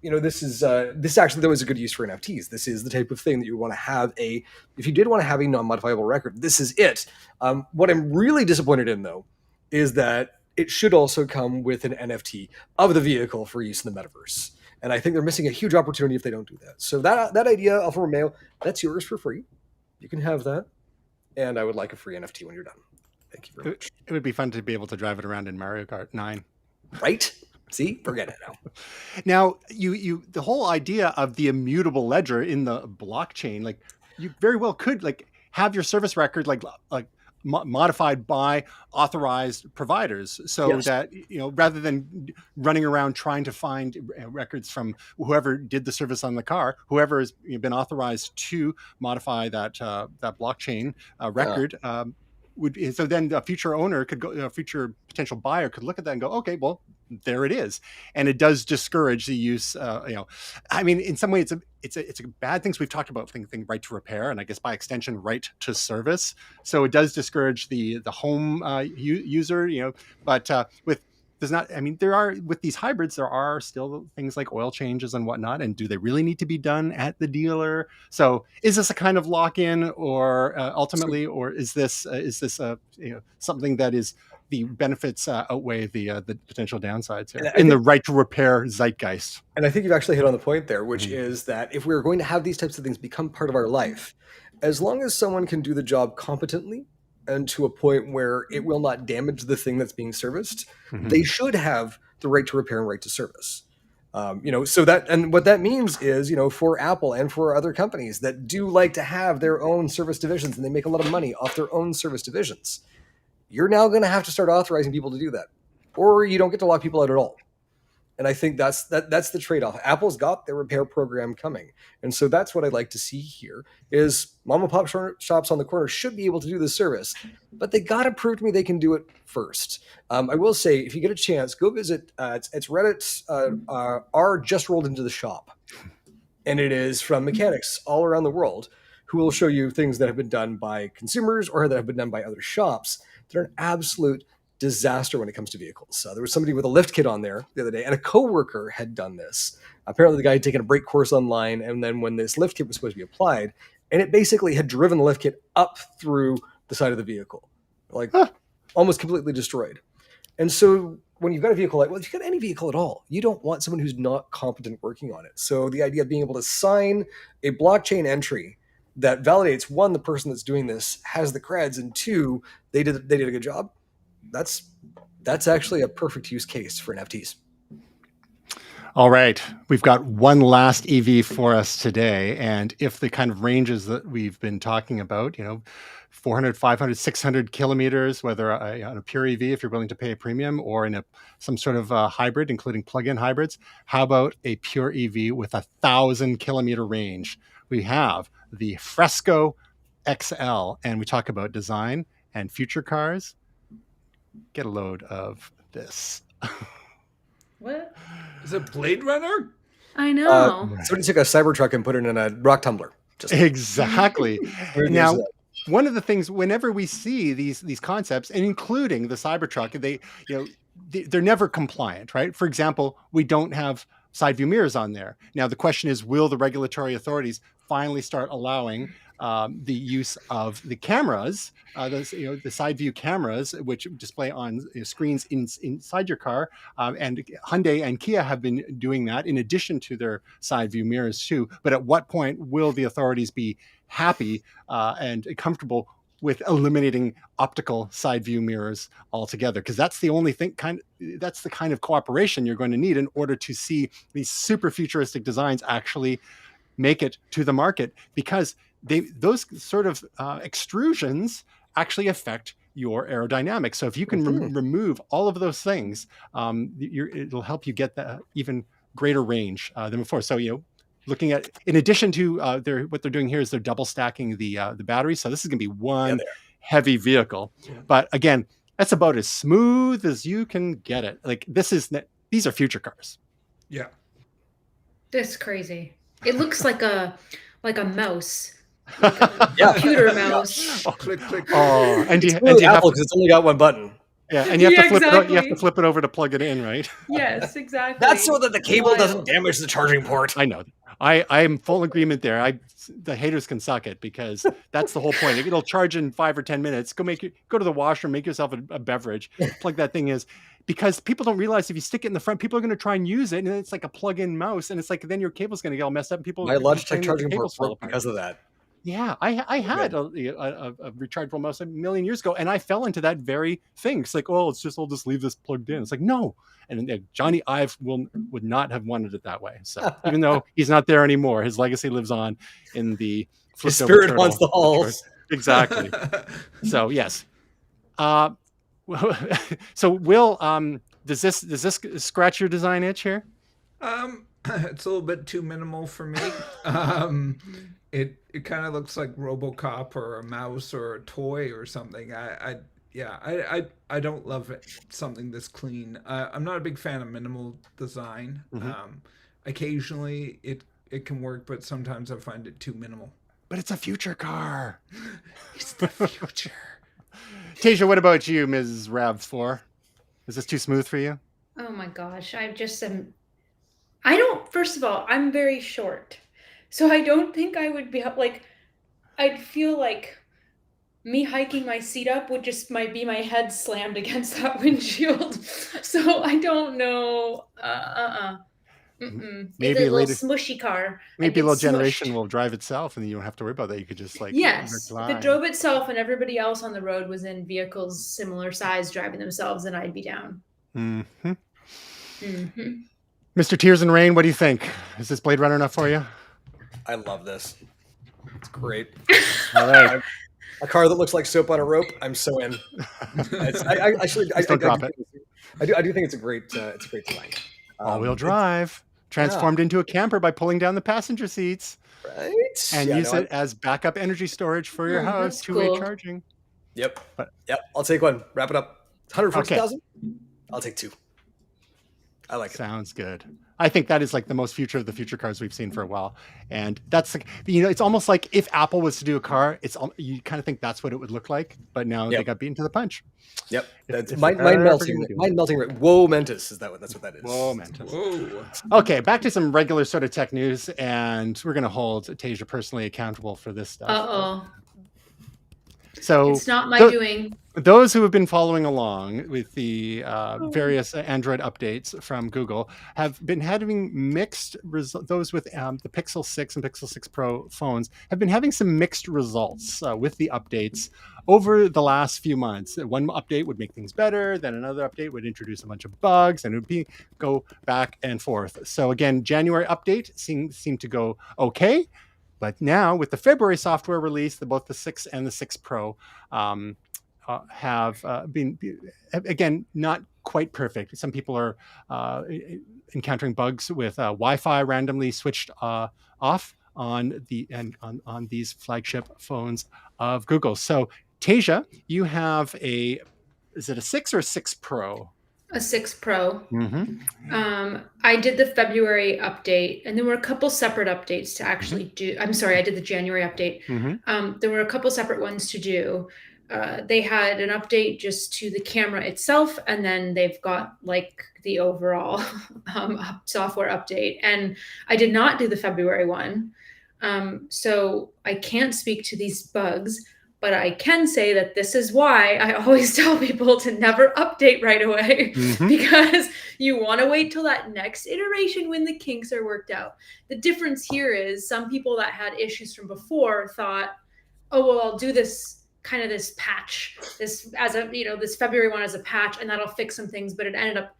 This actually, though, is a good use for NFTs. This is the type of thing that you want to have if you did want to have a non-modifiable record, this is it. What I'm really disappointed in, though, is that it should also come with an NFT of the vehicle for use in the metaverse. And I think they're missing a huge opportunity if they don't do that. So that idea, Alfa Romeo, that's yours for free. You can have that. And I would like a free NFT when you're done. Thank you very much. It would be fun to be able to drive it around in Mario Kart 9. Right? See? Forget it now. Now, you the whole idea of the immutable ledger in the blockchain, you very well could have your service record modified by authorized providers, so that rather than running around trying to find records from whoever did the service on the car, whoever has been authorized to modify that blockchain record. So then a future owner could go, a future potential buyer could look at that and go, okay, well, there it is. And it does discourage the use, I mean, in some way it's a bad thing. So we've talked about thing right to repair, and I guess by extension, right to service. So it does discourage the home user, but with does not, I mean, there are, with these hybrids, there are still things like oil changes and whatnot. And do they really need to be done at the dealer? So is this a kind of lock-in, or ultimately, or is this something that is, the benefits outweigh the potential downsides here in the right to repair zeitgeist? And I think you've actually hit on the point there, which is that if we're going to have these types of things become part of our life, as long as someone can do the job competently and to a point where it will not damage the thing that's being serviced, they should have the right to repair and right to service. So that, and what that means is, for Apple and for other companies that do like to have their own service divisions, and they make a lot of money off their own service divisions, you're now going to have to start authorizing people to do that, or you don't get to lock people out at all. And I think that's the trade-off. Apple's got their repair program coming. And so that's what I'd like to see here is mom and pop shops on the corner should be able to do this service, but they got to prove to me they can do it first. I will say, if you get a chance, go visit, it's Reddit's R just rolled into the shop. And it is from mechanics all around the world who will show you things that have been done by consumers or that have been done by other shops. They're an absolute disaster when it comes to vehicles. There was somebody with a lift kit on there the other day, and a coworker had done this. Apparently the guy had taken a brake course online, and then when this lift kit was supposed to be applied, and it basically had driven the lift kit up through the side of the vehicle, almost completely destroyed. And so when you've got a vehicle if you've got any vehicle at all, you don't want someone who's not competent working on it. So the idea of being able to sign a blockchain entry that validates, one, the person that's doing this has the creds, and two, they did a good job. That's actually a perfect use case for NFTs. All right. We've got one last EV for us today. And if the kind of ranges that we've been talking about, 400, 500, 600 kilometers, whether on a pure EV, if you're willing to pay a premium, or in some sort of hybrid, including plug-in hybrids, how about a pure EV with 1,000 kilometer range? We have the Fresco XL, and we talk about design and future cars. Get a load of this. What? Is it Blade Runner? I know. Somebody took a Cybertruck and put it in a rock tumbler. Exactly. Now, one of the things, whenever we see these concepts, and including the Cybertruck, they're never compliant, right? For example, we don't have side view mirrors on there. Now, the question is, will the regulatory authorities finally start allowing the use of the cameras, the side view cameras, which display on screens inside your car, and Hyundai and Kia have been doing that in addition to their side view mirrors too. But at what point will the authorities be happy and comfortable with eliminating optical side view mirrors altogether? Because that's the only thing, that's the kind of cooperation you're going to need in order to see these super futuristic designs actually make it to the market, because those sort of extrusions actually affect your aerodynamics. So if you can remove all of those things, it'll help you get the even greater range than before. So, looking at, in addition to what they're doing here is they're double stacking the batteries. So this is going to be one heavy vehicle. Yeah. But again, that's about as smooth as you can get it. These are future cars. Yeah. This crazy. It looks like a mouse. Like a computer mouse. Click, click. Oh, and you have to, it's only got one button. Yeah, and you have to flip it. You have to flip it over to plug it in, right? Yes, exactly. That's so that the cable doesn't damage the charging port. I know. I'm full agreement there. The haters can suck it, because that's the whole point. It'll charge in 5 or 10 minutes. Go to the washroom, make yourself a beverage, plug that thing in. Because people don't realize if you stick it in the front, people are going to try and use it, and it's like a plug-in mouse, and it's like then your cable's going to get all messed up. And people, my Logitech charging port broke because of that. Yeah, I had a rechargeable mouse a million years ago, and I fell into that very thing. It's like, I'll just leave this plugged in. It's like, no. And Johnny Ive would not have wanted it that way. So even though he's not there anymore, his legacy lives on in the his spirit haunts the halls. Exactly. So yes. So Will, does this scratch your design itch here? It's a little bit too minimal for me. It kind of looks like RoboCop or a mouse or a toy or something. Yeah, I don't love it, something this clean. I'm not a big fan of minimal design. Occasionally it can work, but sometimes I find it too minimal. But it's a future car. It's the future. Tasia, what about you, Ms. Rav4? Is this too smooth for you? Oh my gosh, I just am. I don't. First of all, I'm very short, so I don't think I would be like. I'd feel like me hiking my seat up would just might be my head slammed against that windshield. So I don't know. Maybe It's a little later, smushy car. maybe a I'd little get generation smushed. will drive itself, and then you don't have to worry about that. You could just like Yes, if glide. it drove itself and everybody else on the road was in vehicles similar size driving themselves, then I'd be down. Mm-hmm. Mm-hmm. Mr. Tears and Rain, what do you think? Is this Blade Runner enough for you? I love this. It's great. All right. A car that looks like soap on a rope. I'm so in. I actually, Just don't drop it. I do think it's a great design. All-wheel drive, transformed into a camper by pulling down the passenger seats, Right? and Yeah, use no, it as backup energy storage for your house, That's two-way cool. charging. Yep. But- Yep. I'll take one. Wrap it up. 140,000. I'll take two. I like it. Sounds good. I think that is like the most future of the future cars we've seen for a while, and that's like, you know, it's almost like if Apple was to do a car, you kind of think that's what it would look like, but now they got beaten to the punch. Yep. That's if mind they're ever melting. gonna do it. Mind melting. Womentus is that's what that is. Momentous. Whoa. Okay, back to some regular sort of tech news, and we're going to hold Tasia personally accountable for this stuff. Uh-oh. So It's not my tho- doing. those who have been following along with the various Android updates from Google have been having mixed results. Those with the Pixel 6 and Pixel 6 Pro phones have been having some mixed results with the updates over the last few months. One update would make things better, then another update would introduce a bunch of bugs, and it would go back and forth. So again, January update seemed to go okay. But now, with the February software release, both the 6 and the 6 Pro have been, again, not quite perfect. Some people are encountering bugs with Wi-Fi randomly switched off on these flagship phones of Google. So, Tasia, you have is it a 6 or a 6 Pro? A 6 Pro. Mm-hmm. I did the February update, and there were a couple separate updates to actually do. I'm sorry, I did the January update. Mm-hmm. There were a couple separate ones to do. They had an update just to the camera itself, and then they've got like the overall software update. And I did not do the February one. So I can't speak to these bugs, but I can say that this is why I always tell people to never update right away, because you want to wait till that next iteration when the kinks are worked out. The difference here is some people that had issues from before thought, oh, well, I'll do this patch, this February one as a patch, and that'll fix some things, but it ended up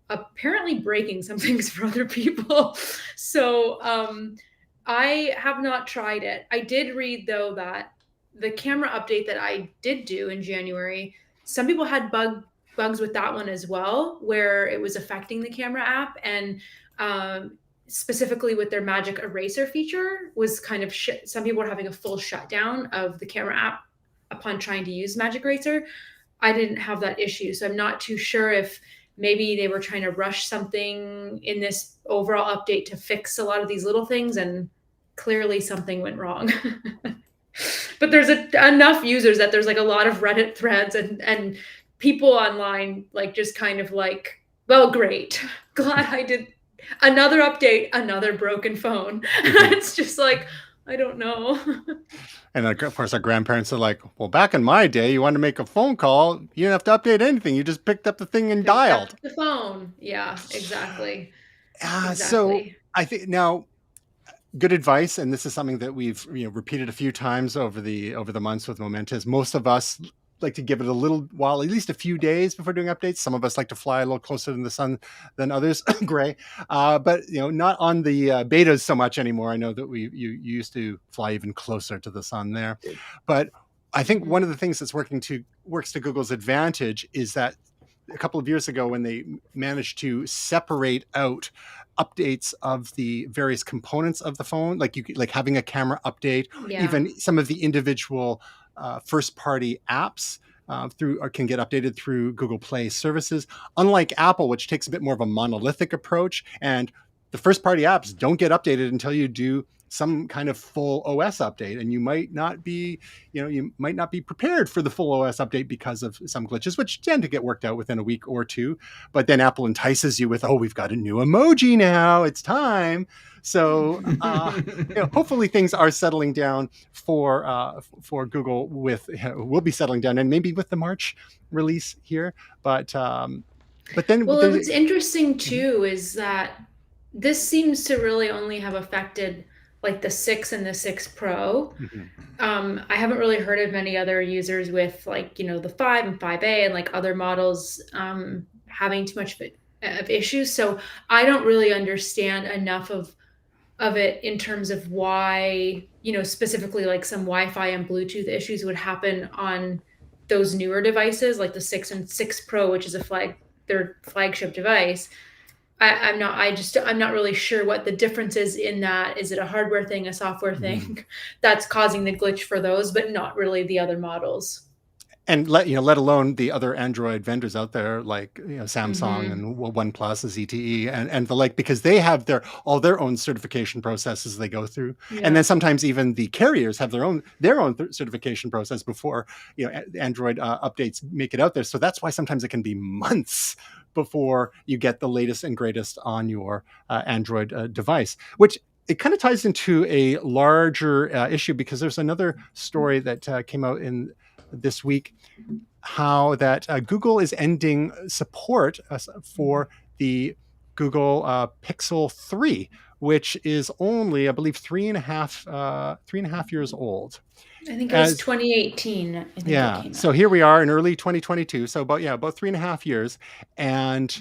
apparently breaking some things for other people. So I have not tried it. I did read, though, that the camera update that I did do in January, some people had bugs with that one as well, where it was affecting the camera app, and specifically with their magic eraser feature was kind of some people were having a full shutdown of the camera app upon trying to use magic eraser. I didn't have that issue, so I'm not too sure if maybe they were trying to rush something in this overall update to fix a lot of these little things, and clearly something went wrong. But there's enough users that there's like a lot of Reddit threads and people online like just kind of like, well, great, glad I did another update, another broken phone. It's just like, I don't know. And of course, our grandparents are like, well, back in my day, you wanted to make a phone call, you didn't have to update anything. You just picked up the thing and dialed the phone. Yeah, exactly. So I think now, good advice, and this is something that we've repeated a few times over the months with MOMENTOUS. Most of us like to give it a little while, at least a few days before doing updates. Some of us like to fly a little closer to the sun than others. Gray, but not on the betas so much anymore. I know that you used to fly even closer to the sun there, but I think one of the things that's works to Google's advantage is that a couple of years ago, when they managed to separate out updates of the various components of the phone, like having a camera update, even some of the individual first-party apps through or can get updated through Google Play services. Unlike Apple, which takes a bit more of a monolithic approach, and the first-party apps don't get updated until you do some kind of full OS update, and you might not be prepared for the full OS update because of some glitches, which tend to get worked out within a week or two. But then Apple entices you with, "Oh, we've got a new emoji now; it's time." So hopefully things are settling down for Google. We'll be settling down, and maybe with the March release here. But then, well, what's interesting too is that this seems to really only have affected like the 6 and the 6 Pro. I haven't really heard of many other users with like, the 5 and 5A and like other models having too much of issues. So I don't really understand enough of it in terms of why, specifically like some Wi-Fi and Bluetooth issues would happen on those newer devices, like the 6 and 6 Pro, which is their flagship device. I'm not really sure what the difference is in that. Is it a hardware thing, a software thing that's causing the glitch for those, but not really the other models? And let alone the other Android vendors out there like Samsung and OnePlus, ZTE, and the like, because they have all their own certification processes they go through, and then sometimes even the carriers have their own certification process before Android updates make it out there. So that's why sometimes it can be months before you get the latest and greatest on your Android device, which it kind of ties into a larger issue, because there's another story that came out in this week, how that Google is ending support for the Google Pixel 3, which is only, I believe, 3.5 years old. I think it was 2018. So here we are in early 2022. So about 3.5 years. And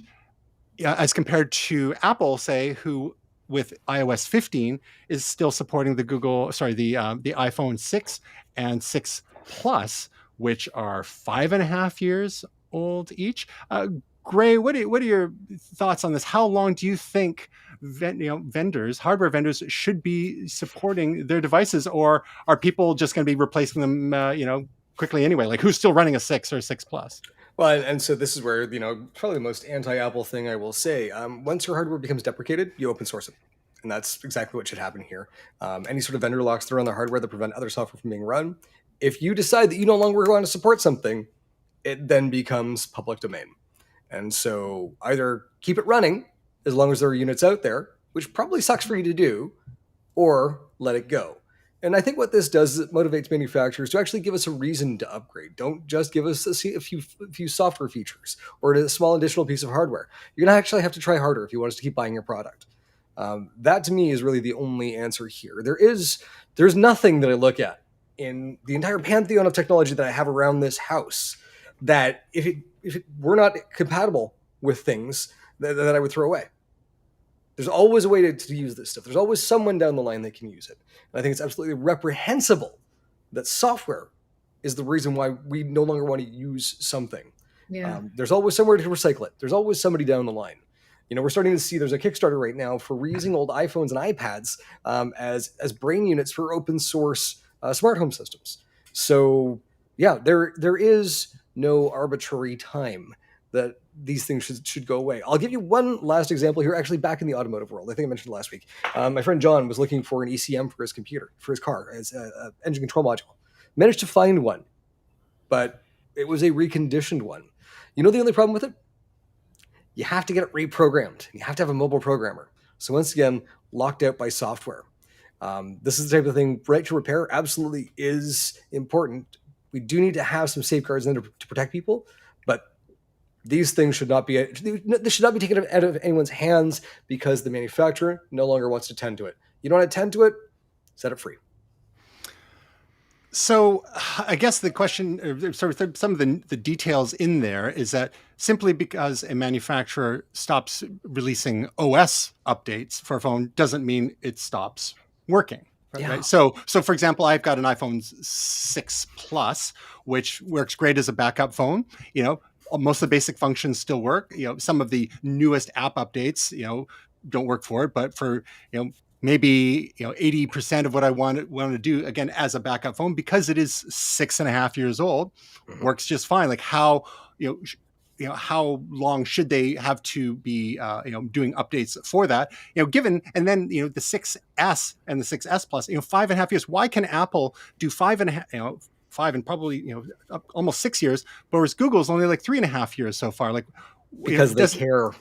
as compared to Apple, say, who with iOS 15 is still supporting the iPhone 6 and 6 Plus, which are 5.5 years old each. Gray, what are your thoughts on this? How long do you think hardware vendors should be supporting their devices, or are people just going to be replacing them quickly anyway? Like, who's still running a 6 or 6 Plus? Well, and so this is where, probably the most anti-Apple thing I will say. Once your hardware becomes deprecated, you open source it. And that's exactly what should happen here. Any sort of vendor locks that are on their hardware that prevent other software from being run. If you decide that you no longer want to support something, it then becomes public domain. And so either keep it running as long as there are units out there, which probably sucks for you to do, or let it go. And I think what this does is it motivates manufacturers to actually give us a reason to upgrade. Don't just give us a few software features or a small additional piece of hardware. You're going to actually have to try harder if you want us to keep buying your product. That to me is really the only answer here. There's nothing that I look at in the entire pantheon of technology that I have around this house that if it were not compatible with things that I would throw away. There's always a way to use this stuff. There's always someone down the line that can use it. And I think it's absolutely reprehensible that software is the reason why we no longer want to use something. There's always somewhere to recycle it. There's always somebody down the line. We're starting to see there's a Kickstarter right now for reusing old iPhones and iPads as brain units for open source smart home systems. So there is no arbitrary time that these things should go away. I'll give you one last example here, actually back in the automotive world. I think I mentioned last week. My friend John was looking for an ECM for his car, as an engine control module. Managed to find one, but it was a reconditioned one. The only problem with it? You have to get it reprogrammed. You have to have a mobile programmer. So once again, locked out by software. This is the type of thing, right to repair absolutely is important. We do need to have some safeguards in there to protect people, but these things should not be taken out of anyone's hands because the manufacturer no longer wants to tend to it. You don't want to tend to it, set it free. So I guess the question, some of the details in there is that simply because a manufacturer stops releasing OS updates for a phone doesn't mean it stops working. Right? So for example, I've got an iPhone 6 Plus, which works great as a backup phone. Most of the basic functions still work. Some of the newest app updates, don't work for it, but for maybe 80% of what I want to do again as a backup phone, because it is 6.5 years old, works just fine. Like how how long should they have to be doing updates for that, given, and then the 6S and the 6S Plus, 5.5 years. Why can Apple do 5.5 5 and probably almost 6 years, but whereas Google's only like 3.5 years so far? Like, because they care.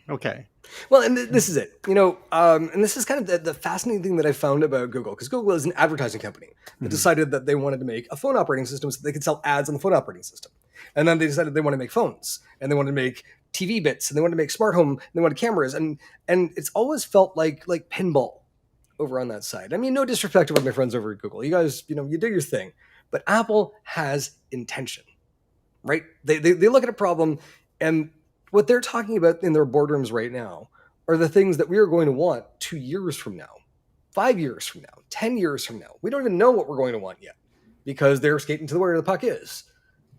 Okay. Well, and this is it, and this is kind of the fascinating thing that I found about Google, because Google is an advertising company that decided that they wanted to make a phone operating system so they could sell ads on the phone operating system. And then they decided they want to make phones, and they wanted to make TV bits, and they wanted to make smart home, and they wanted cameras. And it's always felt like pinball over on that side. I mean, no disrespect to my friends over at Google. You guys, you do your thing. But Apple has intention, right? They look at a problem, and what they're talking about in their boardrooms right now are the things that we are going to want 2 years from now, 5 years from now, 10 years from now. We don't even know what we're going to want yet, because they're skating to where the puck is.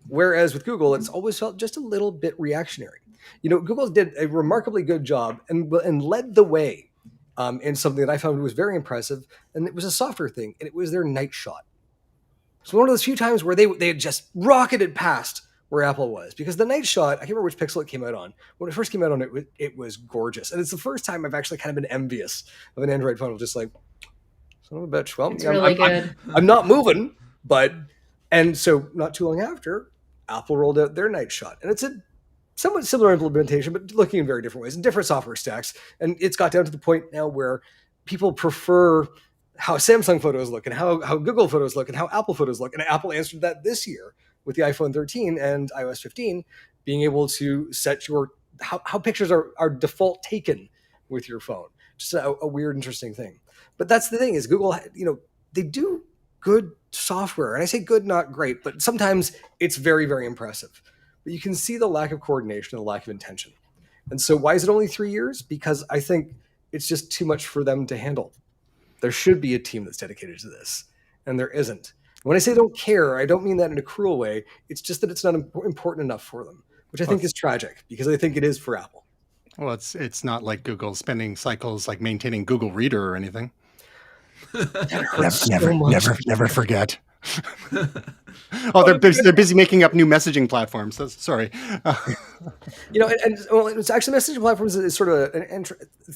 Whereas with Google, it's always felt just a little bit reactionary. Google did a remarkably good job and led the way in something that I found was very impressive, and it was a software thing, and it was their Night Shot. So one of those few times where they had just rocketed past where Apple was, because the Night Shot, I can't remember which Pixel it came out on. When it first came out on it was gorgeous, and it's the first time I've actually kind of been envious of an Android phone. Just like, son of a bitch. Well, it's really good. I'm not moving, and so not too long after, Apple rolled out their Night Shot, and it's a somewhat similar implementation, but looking in very different ways and different software stacks. And it's got down to the point now where people prefer how Samsung photos look and how Google photos look and how Apple photos look. And Apple answered that this year with the iPhone 13 and iOS 15, being able to set how pictures are default taken with your phone. Just a weird, interesting thing. But that's the thing, is Google, they do good software. And I say good, not great, but sometimes it's very, very impressive. But you can see the lack of coordination and the lack of intention. And so why is it only 3 years? Because I think it's just too much for them to handle. There should be a team that's dedicated to this, and there isn't. When I say don't care, I don't mean that in a cruel way. It's just that it's not important enough for them, which I think is tragic, because I think it is for Apple. Well, it's not like Google spending cycles like maintaining Google Reader or anything. Never forget. They're busy making up new messaging platforms. Sorry. It's actually messaging platforms is sort of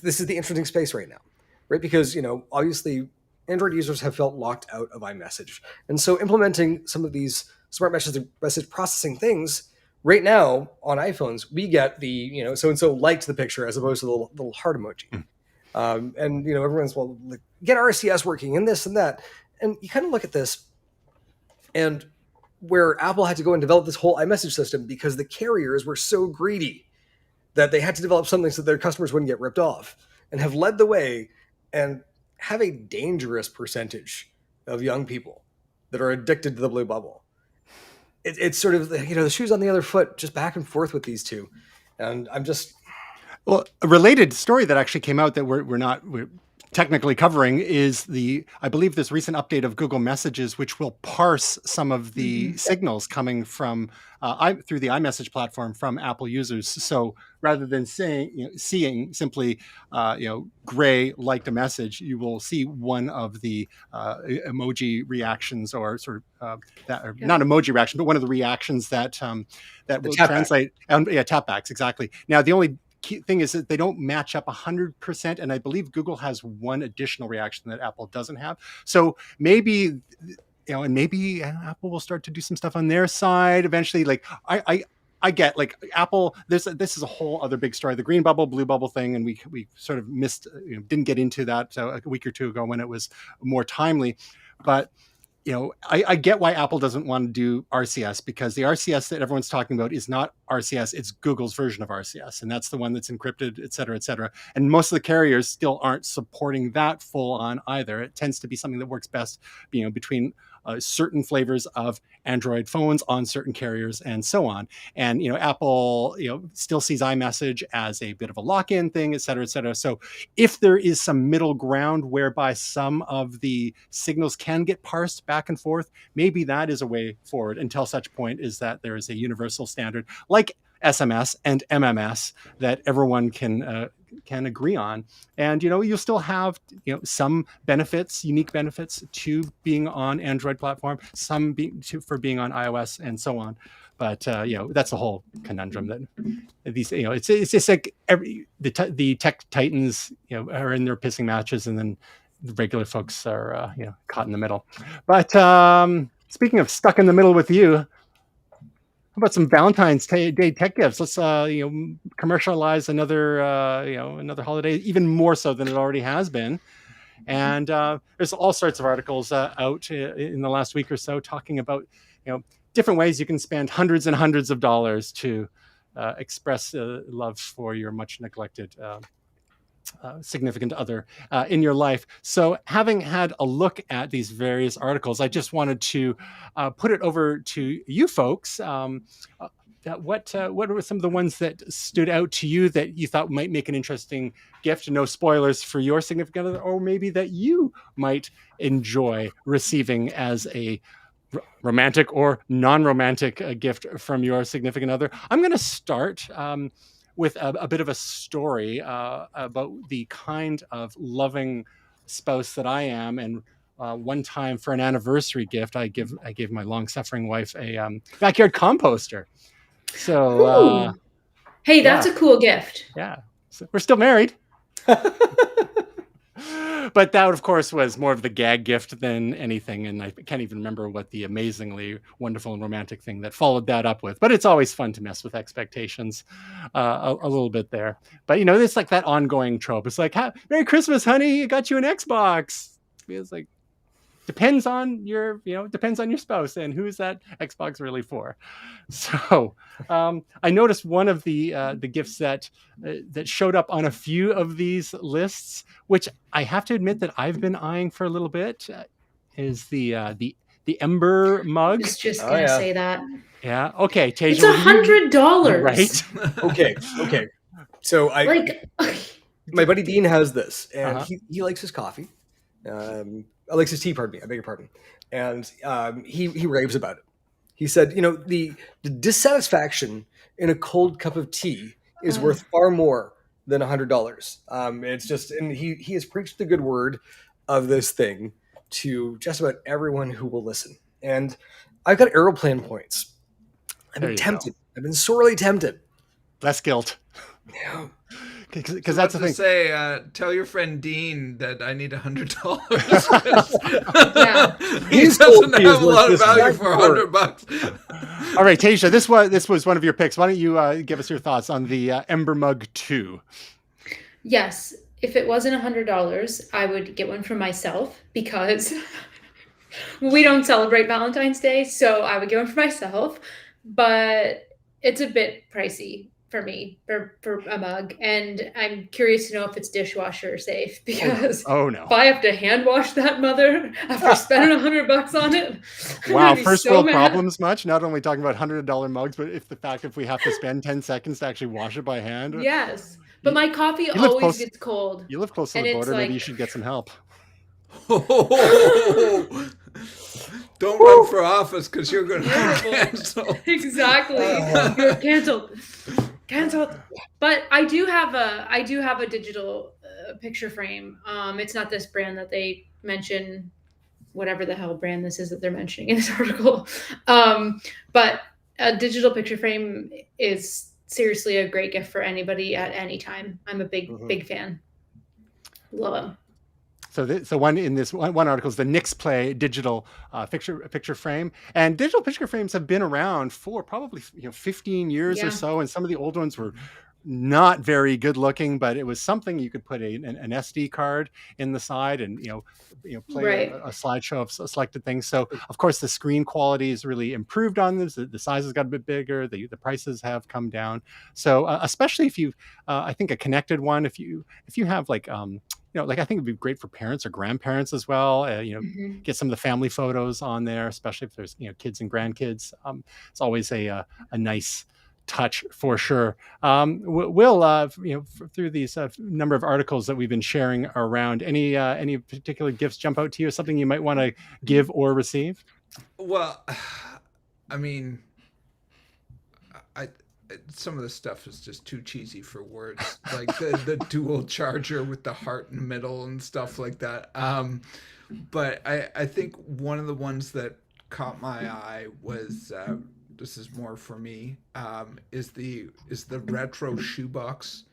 this is the interesting space right now, right? Because obviously Android users have felt locked out of iMessage, and so implementing some of these smart message processing things right now on iPhones, we get the so and so liked the picture as opposed to the little heart emoji. And everyone's get RCS working and this and that, and you kind of look at this, and where Apple had to go and develop this whole iMessage system because the carriers were so greedy that they had to develop something so their customers wouldn't get ripped off, and have led the way and have a dangerous percentage of young people that are addicted to the blue bubble. It's sort of the shoes on the other foot, just back and forth with these two, and I'm just. Well, a related story that actually came out that we're technically covering is I believe this recent update of Google Messages, which will parse some of the signals coming from through the iMessage platform from Apple users. So rather than seeing simply Gray liked a message, you will see one of the emoji reactions, or sort of not emoji reaction, but one of the reactions that will translate. Tapbacks, exactly. Now the only key thing is that they don't match up 100%, and I believe Google has one additional reaction that Apple doesn't have. So maybe maybe Apple will start to do some stuff on their side eventually. Like I get, like, Apple, this is a whole other big story, the green bubble, blue bubble thing, and we sort of missed, didn't get into that a week or two ago when it was more timely. But I get why Apple doesn't want to do RCS, because the RCS that everyone's talking about is not RCS, it's Google's version of RCS. And that's the one that's encrypted, et cetera, et cetera. And most of the carriers still aren't supporting that full on either. It tends to be something that works best, between certain flavors of Android phones on certain carriers and so on. And, Apple, still sees iMessage as a bit of a lock-in thing, et cetera, et cetera. So if there is some middle ground whereby some of the signals can get parsed back and forth, maybe that is a way forward, until such point is that there is a universal standard like SMS and MMS that everyone can can agree on. And you'll still have some benefits, unique benefits to being on Android platform, some for being on iOS, and so on. But that's the whole conundrum that these it's just like the tech titans are in their pissing matches, and then the regular folks are caught in the middle. But speaking of stuck in the middle with you, how about some Valentine's Day tech gifts? Let's commercialize another another holiday, even more so than it already has been. And there's all sorts of articles out in the last week or so talking about different ways you can spend hundreds and hundreds of dollars to express love for your much neglected significant other in your life. So having had a look at these various articles, I just wanted to put it over to you folks. What were some of the ones that stood out to you that you thought might make an interesting gift? No spoilers for your significant other, or maybe that you might enjoy receiving as a romantic or non-romantic gift from your significant other. I'm going to start with a bit of a story about the kind of loving spouse that I am. And one time for an anniversary gift, I gave my long-suffering wife a backyard composter. So, hey, that's a cool gift. Yeah, so we're still married. But that, of course, was more of the gag gift than anything. And I can't even remember what the amazingly wonderful and romantic thing that followed that up with. But it's always fun to mess with expectations a little bit there. But, it's like that ongoing trope. It's like, Merry Christmas, honey. I got you an Xbox. It's like, depends on your spouse and who's that Xbox really for. So I noticed one of the gifts that showed up on a few of these lists, which I have to admit that I've been eyeing for a little bit, is the Ember Mug. I was just gonna say that. Yeah. Okay. Tasia, it's $100. Right. Okay. So my buddy Dean has this, and he likes his coffee. Likes his tea, pardon me. I beg your pardon. And he raves about it. He said, the dissatisfaction in a cold cup of tea is worth far more than $100. It's just, and he has preached the good word of this thing to just about everyone who will listen. And I've got aeroplane points. I've been tempted. I've been sorely tempted. Less guilt. Yeah. Because that's the thing. Say, tell your friend Dean that I need $100. He doesn't have a lot of value for $100. All right, Tasia, this was one of your picks. Why don't you give us your thoughts on the Ember Mug 2? Yes, if it wasn't $100, I would get one for myself because we don't celebrate Valentine's Day, so I would get one for myself. But it's a bit pricey for me for a mug, and I'm curious to know if it's dishwasher safe, because no. if I have to hand wash that mother after spending $100 on it, wow, first world problems much. Not only talking about $100 mugs, but if we have to spend 10 seconds to actually wash it by hand. Yes, but my coffee always gets cold. You live close to the border. Maybe you should get some help. Don't run for office because you're going to be canceled. Exactly, you're canceled. But I do have a digital picture frame. It's not this brand that they mention, whatever the hell brand this is that they're mentioning in this article. But a digital picture frame is seriously a great gift for anybody at any time. I'm a big fan. Love them. So one in this one article is the Nix Play digital picture frame, and digital picture frames have been around for probably 15 years or so, and some of the old ones were not very good looking, but it was something you could put an SD card in the side and play a slideshow of selected things. So of course the screen quality is really improved on this. The size has got a bit bigger. The prices have come down. So especially if you, I think a connected one, if you have like I think it'd be great for parents or grandparents as well. Get some of the family photos on there, especially if there's kids and grandkids. It's always a nice touch for sure. Will through these number of articles that we've been sharing around, any particular gifts jump out to you? Something you might want to give or receive? Well, I mean, some of the stuff is just too cheesy for words, like the dual charger with the heart in the middle and stuff like that. But I think one of the ones that caught my eye was this is more for me, is the retro shoebox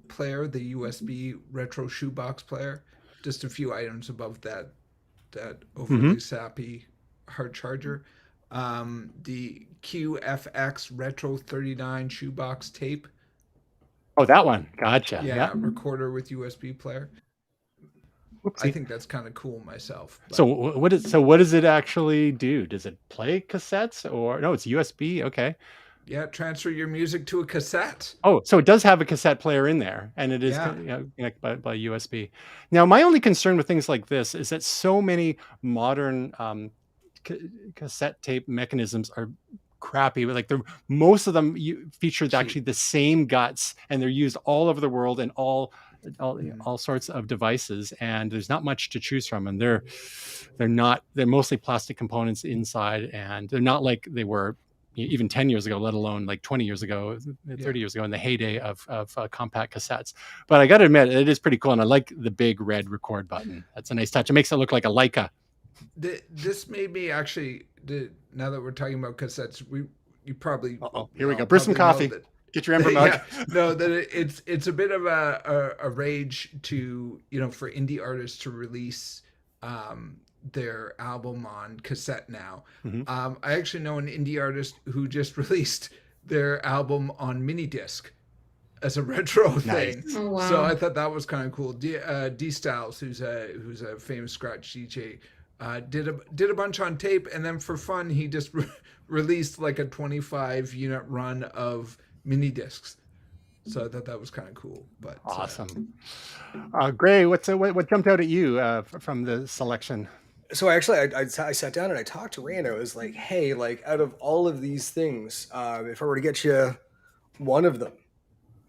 player, the USB retro shoebox player. Just a few items above that overly sappy hard charger. The QFX Retro 39 shoebox tape. Oh, that one. Gotcha. Yeah, recorder with USB player. Whoopsie. I think that's kind of cool myself. But So what does it actually do? Does it play cassettes or no? It's USB. Okay. yeah, transfer your music to a cassette. Oh, so it does have a cassette player in there, and it is Yeah. connected by USB. Now, my only concern with things like this is that so many modern cassette tape mechanisms are crappy. Like most of them feature actually the same guts, and they're used all over the world in all sorts of devices, and there's not much to choose from. And they're mostly plastic components inside, and they're not like they were even 10 years ago, let alone like 20 years ago, 30 years ago in the heyday of compact cassettes. But I got to admit, it is pretty cool. And I like the big red record button. That's a nice touch. It makes it look like a Leica. This made me actually, now that we're talking about cassettes, you probably... Here we go. Brew some coffee. Get your Ember Mug. That it's a bit of a rage to, for indie artists to release their album on cassette now. I actually know an indie artist who just released their album on mini disc as a retro thing. Oh, wow. So I thought that was kind of cool. D Styles, who's a famous scratch DJ, did a bunch on tape, and then for fun he just released like a 25 unit run of mini discs. So I thought that was kind of cool. But awesome. Gray, what jumped out at you from the selection? So actually, I sat down and I talked to Ray, and I was like, "Hey, like out of all of these things, if I were to get you one of them,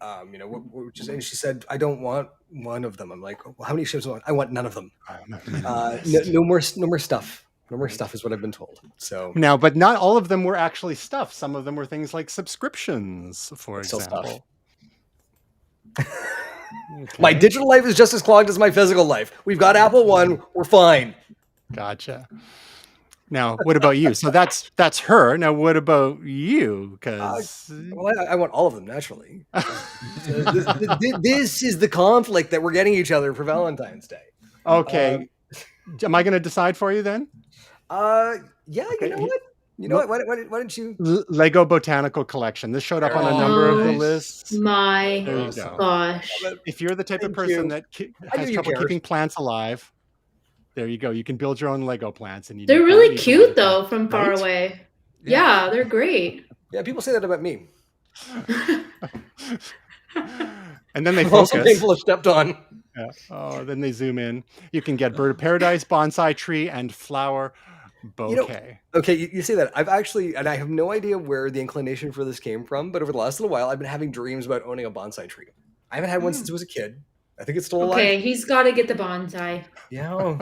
and she said, I don't want one of them. I'm like, well, how many ships do I want? I want none of them. No more stuff. No more stuff is what I've been told. So now, but not all of them were actually stuff. Some of them were things like subscriptions, for example. Okay. My digital life is just as clogged as my physical life. We've got Apple One. We're fine. Gotcha. Now, what about you? So that's her. Now, what about you? Because I want all of them naturally. This is the conflict that we're getting each other for Valentine's Day. Okay. Am I going to decide for you then? Yeah. Okay. You know what? Why don't you? Lego Botanical Collection. This showed up on a number of the lists. My gosh! If you're the type of person that has trouble keeping plants alive, there you go. You can build your own Lego plants, and they're really cute though from far away. Yeah, they're great. Yeah, people say that about me. And then they focus. Also, people have stepped on. Yeah. Oh, then they zoom in. You can get bird of paradise, bonsai tree, and flower bouquet. Okay, you say that. I've actually, and I have no idea where the inclination for this came from, but over the last little while, I've been having dreams about owning a bonsai tree. I haven't had one since I was a kid. I think it's still alive. Okay, he's got to get the bonsai. Yeah.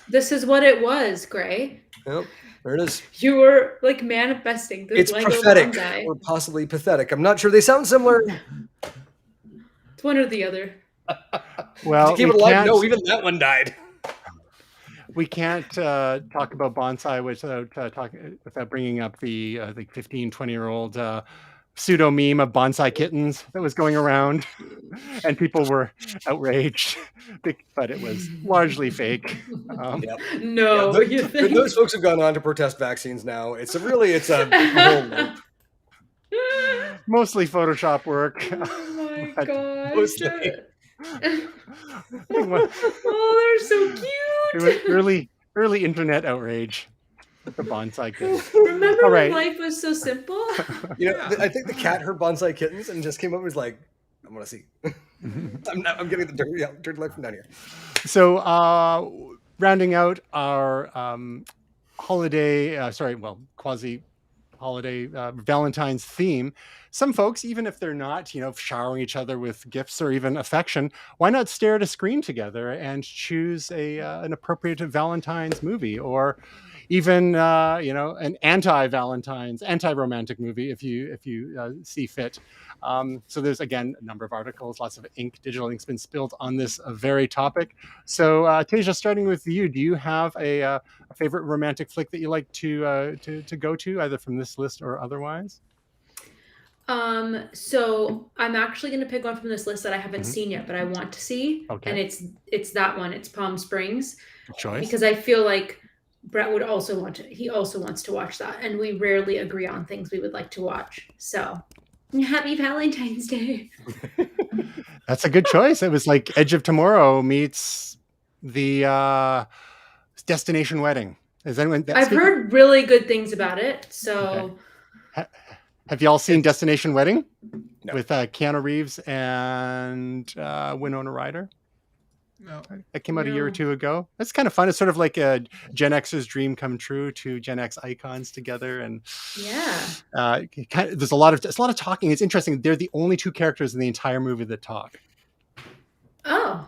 This is what it was, Gray. Yep. There it is. You were like manifesting this. It's Lego prophetic bonsai. or possibly pathetic. I'm not sure. They sound similar. It's one or the other. Well, to keep it alive, no, even that one died. We can't talk about bonsai without bringing up the 15, 20-year-old pseudo meme of bonsai kittens that was going around, and people were outraged, but it was largely fake. No, those folks have gone on to protest vaccines now. It's a whole loop. Mostly Photoshop work. Oh my gosh. Mostly. Oh, they're so cute. It was early internet outrage with the bonsai kittens. Remember when life was so simple? I think the cat heard bonsai kittens and just came up and was like, I want to see. I'm getting the dirty life from down here. So rounding out our quasi holiday Valentine's theme, some folks, even if they're not showering each other with gifts or even affection, why not stare at a screen together and choose an appropriate Valentine's movie? Or even an anti-Valentine's, anti-romantic movie if you see fit. So there's again a number of articles, lots of digital ink's been spilled on this very topic. So Tasia, starting with you, do you have a favorite romantic flick that you like to go to, either from this list or otherwise? So I'm actually going to pick one from this list that I haven't seen yet, but I want to see. Okay. And it's that one. It's Palm Springs. Good choice. Because I feel like Brett would also he also wants to watch that. And we rarely agree on things we would like to watch. So happy Valentine's Day. That's a good choice. It was like Edge of Tomorrow meets the Destination Wedding. Has anyone? I've heard really good things about it. So. Okay. Have y'all seen Destination Wedding? No. With Keanu Reeves and Winona Ryder? No. That came out a year or two ago. It's kind of fun. It's sort of like a Gen X's dream come true, two Gen X icons together, and there's a lot of talking. It's interesting. They're the only two characters in the entire movie that talk. Oh,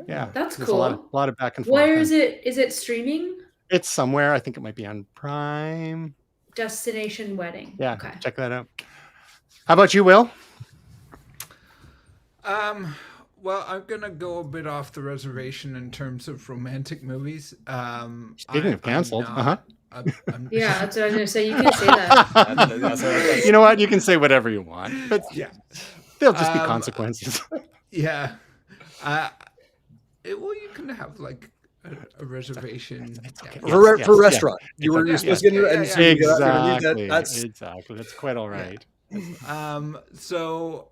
yeah, that's there's cool. A lot of back and forth. Where is it? Is it streaming? It's somewhere. I think it might be on Prime. Destination Wedding. Yeah, okay. Check that out. How about you, Will? Well, I'm gonna go a bit off the reservation in terms of romantic movies. Speaking of canceled, yeah, that's what I was gonna say. You can say that. You know what? You can say whatever you want, but yeah, there'll just be consequences. Yeah. Well, you can have like a reservation. It's okay. For a restaurant. You're supposed to get exactly. Exactly. That's quite all right. So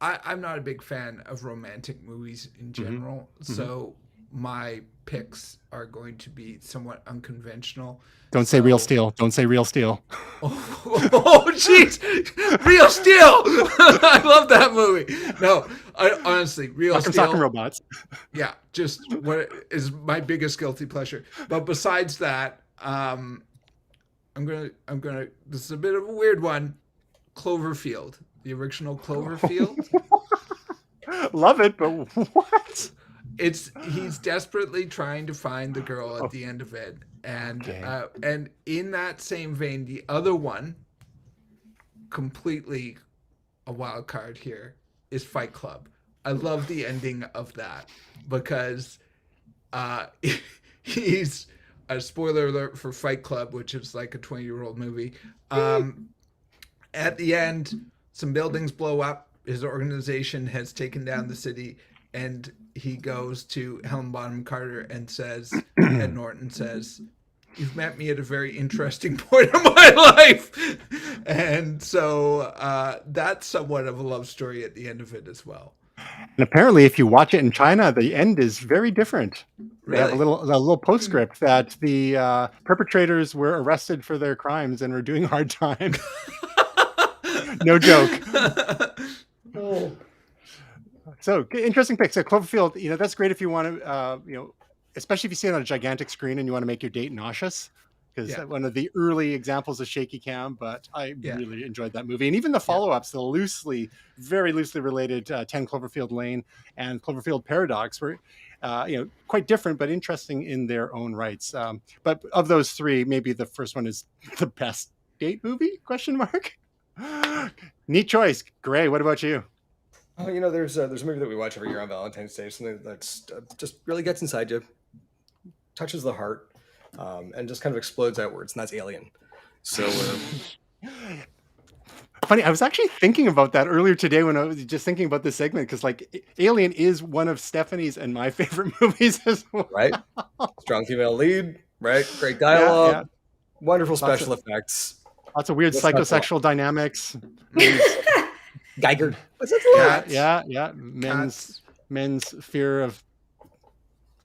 I'm not a big fan of romantic movies in general. So my picks are going to be somewhat unconventional. Don't say Real Steel. Don't say Real Steel. Oh, jeez. Real Steel. I love that movie. No, honestly, Real Steel. Talking robots. Yeah, just what is my biggest guilty pleasure. But besides that, I'm gonna. This is a bit of a weird one. Cloverfield, the original Cloverfield. Love it, but what? He's desperately trying to find the girl at the end of it, and in that same vein, the other one, completely a wild card here, is Fight Club. I love the ending of that because he's a spoiler alert for Fight Club, which is like a 20-year-old movie. At the end, some buildings blow up. His organization has taken down the city, and he goes to Helen Bonham Carter and says, Ed Norton says, "You've met me at a very interesting point in my life." And so that's somewhat of a love story at the end of it as well. And apparently, if you watch it in China, the end is very different. Really? They have a little postscript that the perpetrators were arrested for their crimes and were doing hard time. No joke. Oh. So interesting pick. So Cloverfield, that's great if you want to, especially if you see it on a gigantic screen and you want to make your date nauseous, because one of the early examples of shaky cam. But I really enjoyed that movie, and even the follow-ups, the very loosely related 10 Cloverfield Lane and Cloverfield Paradox were, quite different but interesting in their own rights. But of those three, maybe the first one is the best date movie? ? Neat choice, Gray. What about you? There's a movie that we watch every year on Valentine's Day, something that's just really gets inside you, touches the heart, and just kind of explodes outwards, and that's Alien. So funny, I was actually thinking about that earlier today when I was just thinking about this segment, because like Alien is one of Stephanie's and my favorite movies as well. Right? Strong female lead, right? Great dialogue, wonderful special effects. Lots of weird psychosexual dynamics. Geiger. Yeah. Men's fear of.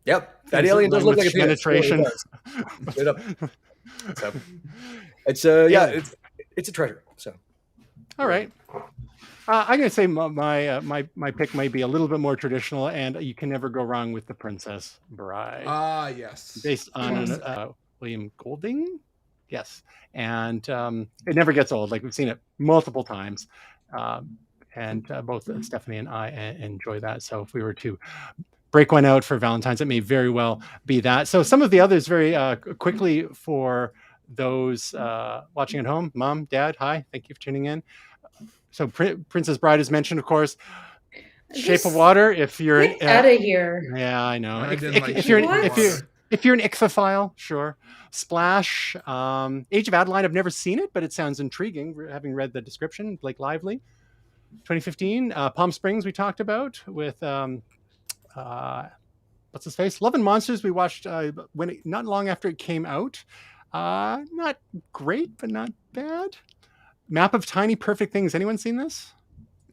Yep, that alien does look like a penetration. Straight up. So, it's a treasure. So, all right. I'm gonna say my pick might be a little bit more traditional, and you can never go wrong with The Princess Bride. Yes. Based on William Golding. Yes, and it never gets old. Like, we've seen it multiple times, and both Stephanie and I enjoy that. So if we were to break one out for Valentine's. It may very well be that. So some of the others very quickly for those watching at home. Mom, Dad, hi. Thank you for tuning in. So Princess Bride is mentioned, of course. Shape of Water. If you're get out of here. Yeah, I know. I didn't like If Shape you're of Water. if you're an ichthyophile, sure. Splash, Age of Adeline. I've never seen it, but it sounds intriguing. Having read the description, Blake Lively. 2015, Palm Springs. We talked about with what's his face? Love and Monsters. We watched not long after it came out. Not great, but not bad. Map of Tiny Perfect Things. Anyone seen this?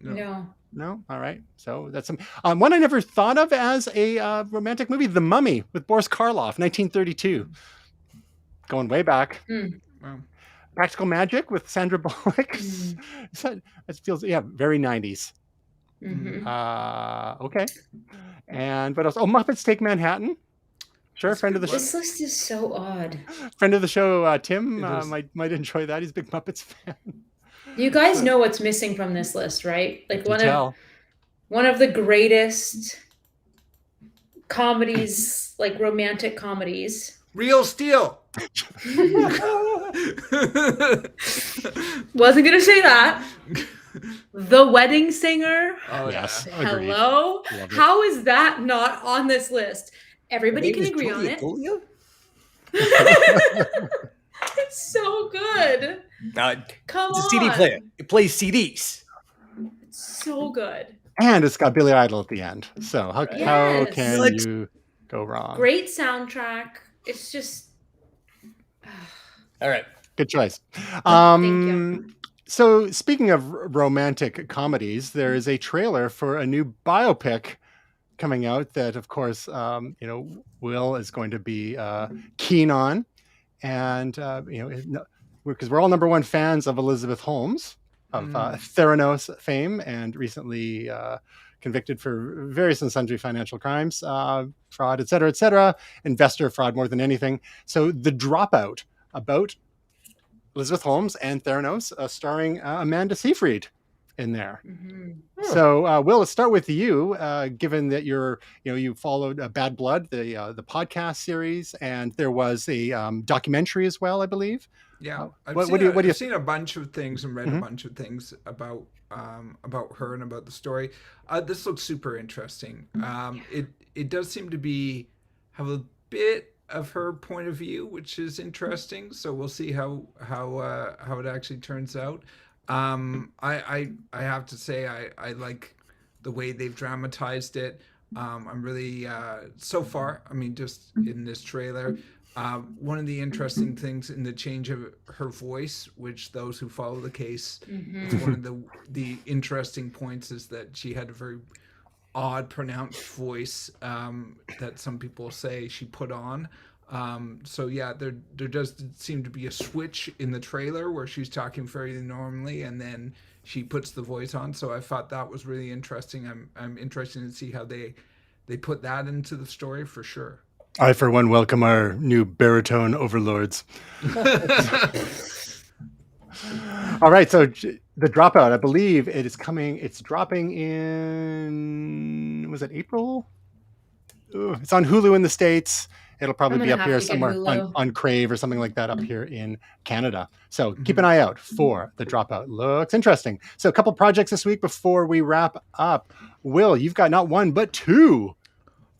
No. No? All right. So that's some one I never thought of as a romantic movie, The Mummy with Boris Karloff, 1932. Going way back. Wow. Practical Magic with Sandra Bullock. It feels, very 90s. Okay. And what else? Oh, Muppets Take Manhattan. Sure, That's friend of the show. This list is so odd. Friend of the show, Tim might enjoy that. He's a big Muppets fan. You guys know what's missing from this list, right? Like one of the greatest comedies, like romantic comedies. Real Steel. Wasn't gonna say that. The Wedding Singer. Oh yes. yeah. Agreed. Hello. How is that not on this list? Everybody can agree on it. It's so good. Come it's a on. CD player. It plays CDs. It's so good. And it's got Billy Idol at the end. So how Yes. can you go wrong? Great soundtrack. It's just All right. Good choice. Thank you. So speaking of romantic comedies, there is a trailer for a new biopic coming out that, of course, Will is going to be keen on. And, because we're all number one fans of Elizabeth Holmes of Theranos fame, and recently convicted for various and sundry financial crimes, fraud, et cetera, investor fraud more than anything. So The Dropout, about Elizabeth Holmes and Theranos, starring Amanda Seyfried in there. So Will, let's start with you, given that you followed Bad Blood, the podcast series, and there was a documentary as well, I believe. Yeah, I've seen a bunch of things and read a bunch of things about her and about the story. This looks super interesting. It does seem to have a bit of her point of view, which is interesting. So we'll see how it actually turns out. I have to say I like the way they've dramatized it. I'm really so far. I mean, just in this trailer. One of the interesting things in the change of her voice, which those who follow the case, it's one of the interesting points is that she had a very odd pronounced voice that some people say she put on. So yeah, there does seem to be a switch in the trailer where she's talking very normally and then she puts the voice on. So I thought that was really interesting. I'm interested to see how they put that into the story for sure. I, for one, welcome our new baritone overlords. All right, so The Dropout, I believe it is coming. It's dropping in, was it April? It's on Hulu in the States. It'll probably be up here somewhere on Crave or something like that up here in Canada. So keep an eye out for The Dropout. Looks interesting. So a couple projects this week before we wrap up. Will, you've got not one, but two.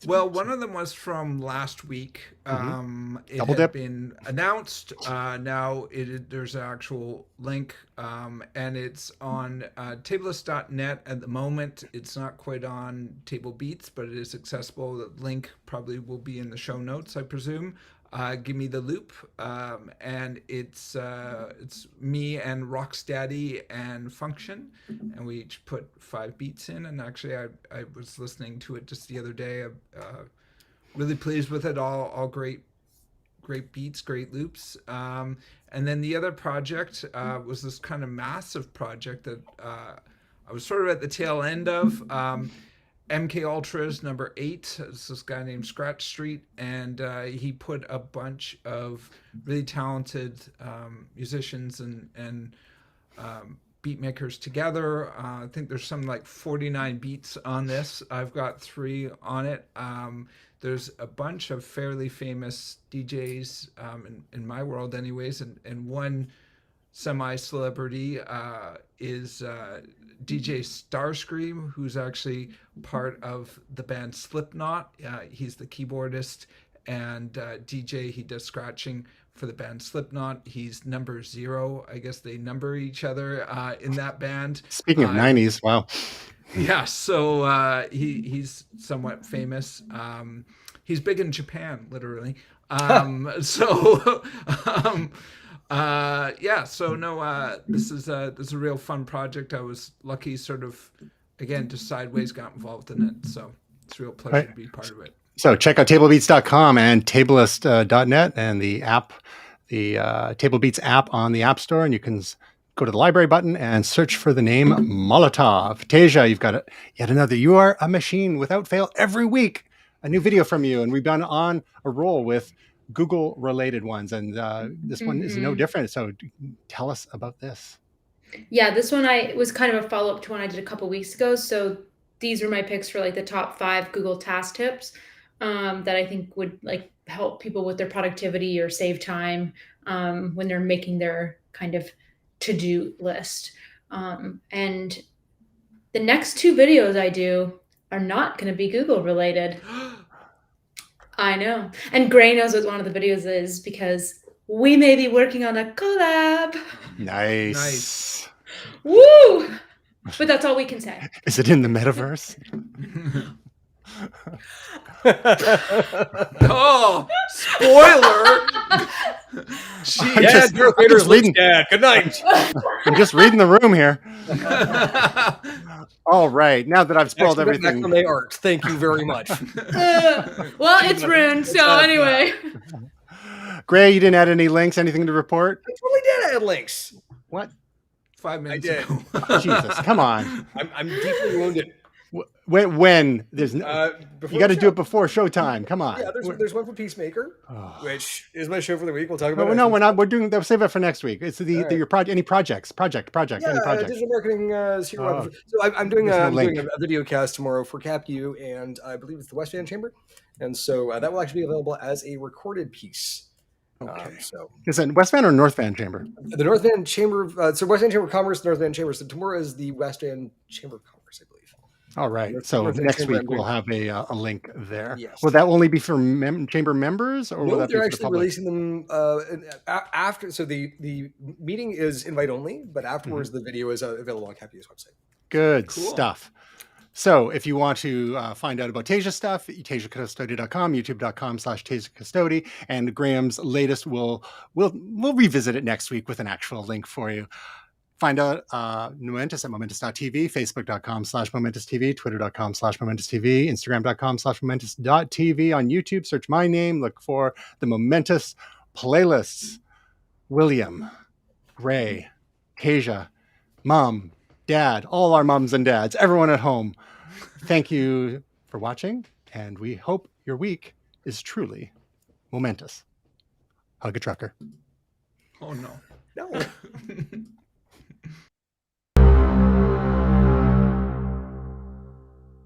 Well, one of them was from last week. It Double had dip. been announced. Now there's an actual link, and it's on tableless.net at the moment. It's not quite on Table Beats, but it is accessible. The link probably will be in the show notes, I presume. Give Me the Loop, and it's me and Rocksteady and Function, and we each put 5 beats in. And actually, I was listening to it just the other day. Really pleased with it. All great beats, great loops. And then the other project was this kind of massive project that I was sort of at the tail end of. MK Ultra's number 8. It's this guy named Scratch Street, and he put a bunch of really talented musicians and beat makers together. I think there's some like 49 beats on this. I've got 3 on it. There's a bunch of fairly famous DJs in my world, anyways, and one semi-celebrity is DJ Starscream, who's actually part of the band Slipknot. He's the keyboardist and DJ. He does scratching for the band Slipknot. He's number 0. I guess they number each other in that band. Speaking of 90s, wow. Yeah, so he's somewhat famous. He's big in Japan, literally. So this is a real fun project. I was lucky, sort of, again, just sideways got involved in it. So it's a real pleasure to be part of it. So check out tablebeats.com and tableist.net and the app, the Table Beats app on the App Store, and you can go to the library button and search for the name Molotov. Tasia, you've got yet another. You are a machine without fail. Every week, a new video from you, and we've been on a roll with Google-related ones, and this one is no different. So tell us about this. Yeah, this one was kind of a follow-up to one I did a couple weeks ago. So these were my picks for like the top 5 Google task tips that I think would like help people with their productivity or save time when they're making their kind of to-do list. And the next 2 videos I do are not going to be Google related. I know. And Gray knows what one of the videos is because we may be working on a collab. Nice. Woo! But that's all we can say. Is it in the metaverse? Oh, spoiler! Good night. I'm just reading the room here. All right. Now that I've spoiled everything. Macrame art. Thank you very much. Well, it's ruined. So anyway. Gray, you didn't add any links, anything to report? I totally did add links. What? 5 minutes I did. ago. Jesus, come on. I'm deeply wounded. When there's you got to do it before showtime. Come on. Yeah, there's one for Peacemaker, which is my show for the week. We'll talk about it. No, we're not. We're doing. We'll save it for next week. It's your project. Any projects? Project. Yeah, Any project. digital marketing. So I'm doing a video cast tomorrow for CapU, and I believe it's the West Van Chamber, and so that will actually be available as a recorded piece. Okay. So is it West Van or North Van Chamber? The North Van Chamber. So West Van Chamber of Commerce, North Van Chamber. So tomorrow is the West Van Chamber of Commerce, I believe. All right. So next week we'll have a link there. Yes. Will that only be for chamber members, or will that be they're for actually the public? releasing them after. So the meeting is invite only, but afterwards the video is available on CapU's website. Good stuff. So if you want to find out about Tasia stuff, TasiaCustody.com, YouTube.com/TasiaCustody, and Graham's latest, we'll revisit it next week with an actual link for you. Find out Momentous at Momentous.tv, Facebook.com/MomentousTV, Twitter.com/MomentousTV, Instagram.com/Momentous.tv. On YouTube, search my name, look for the Momentous playlists. William, Gray, Tasia, Mom, Dad, all our moms and dads, everyone at home. Thank you for watching, and we hope your week is truly momentous. Hug a trucker. Oh, no. No.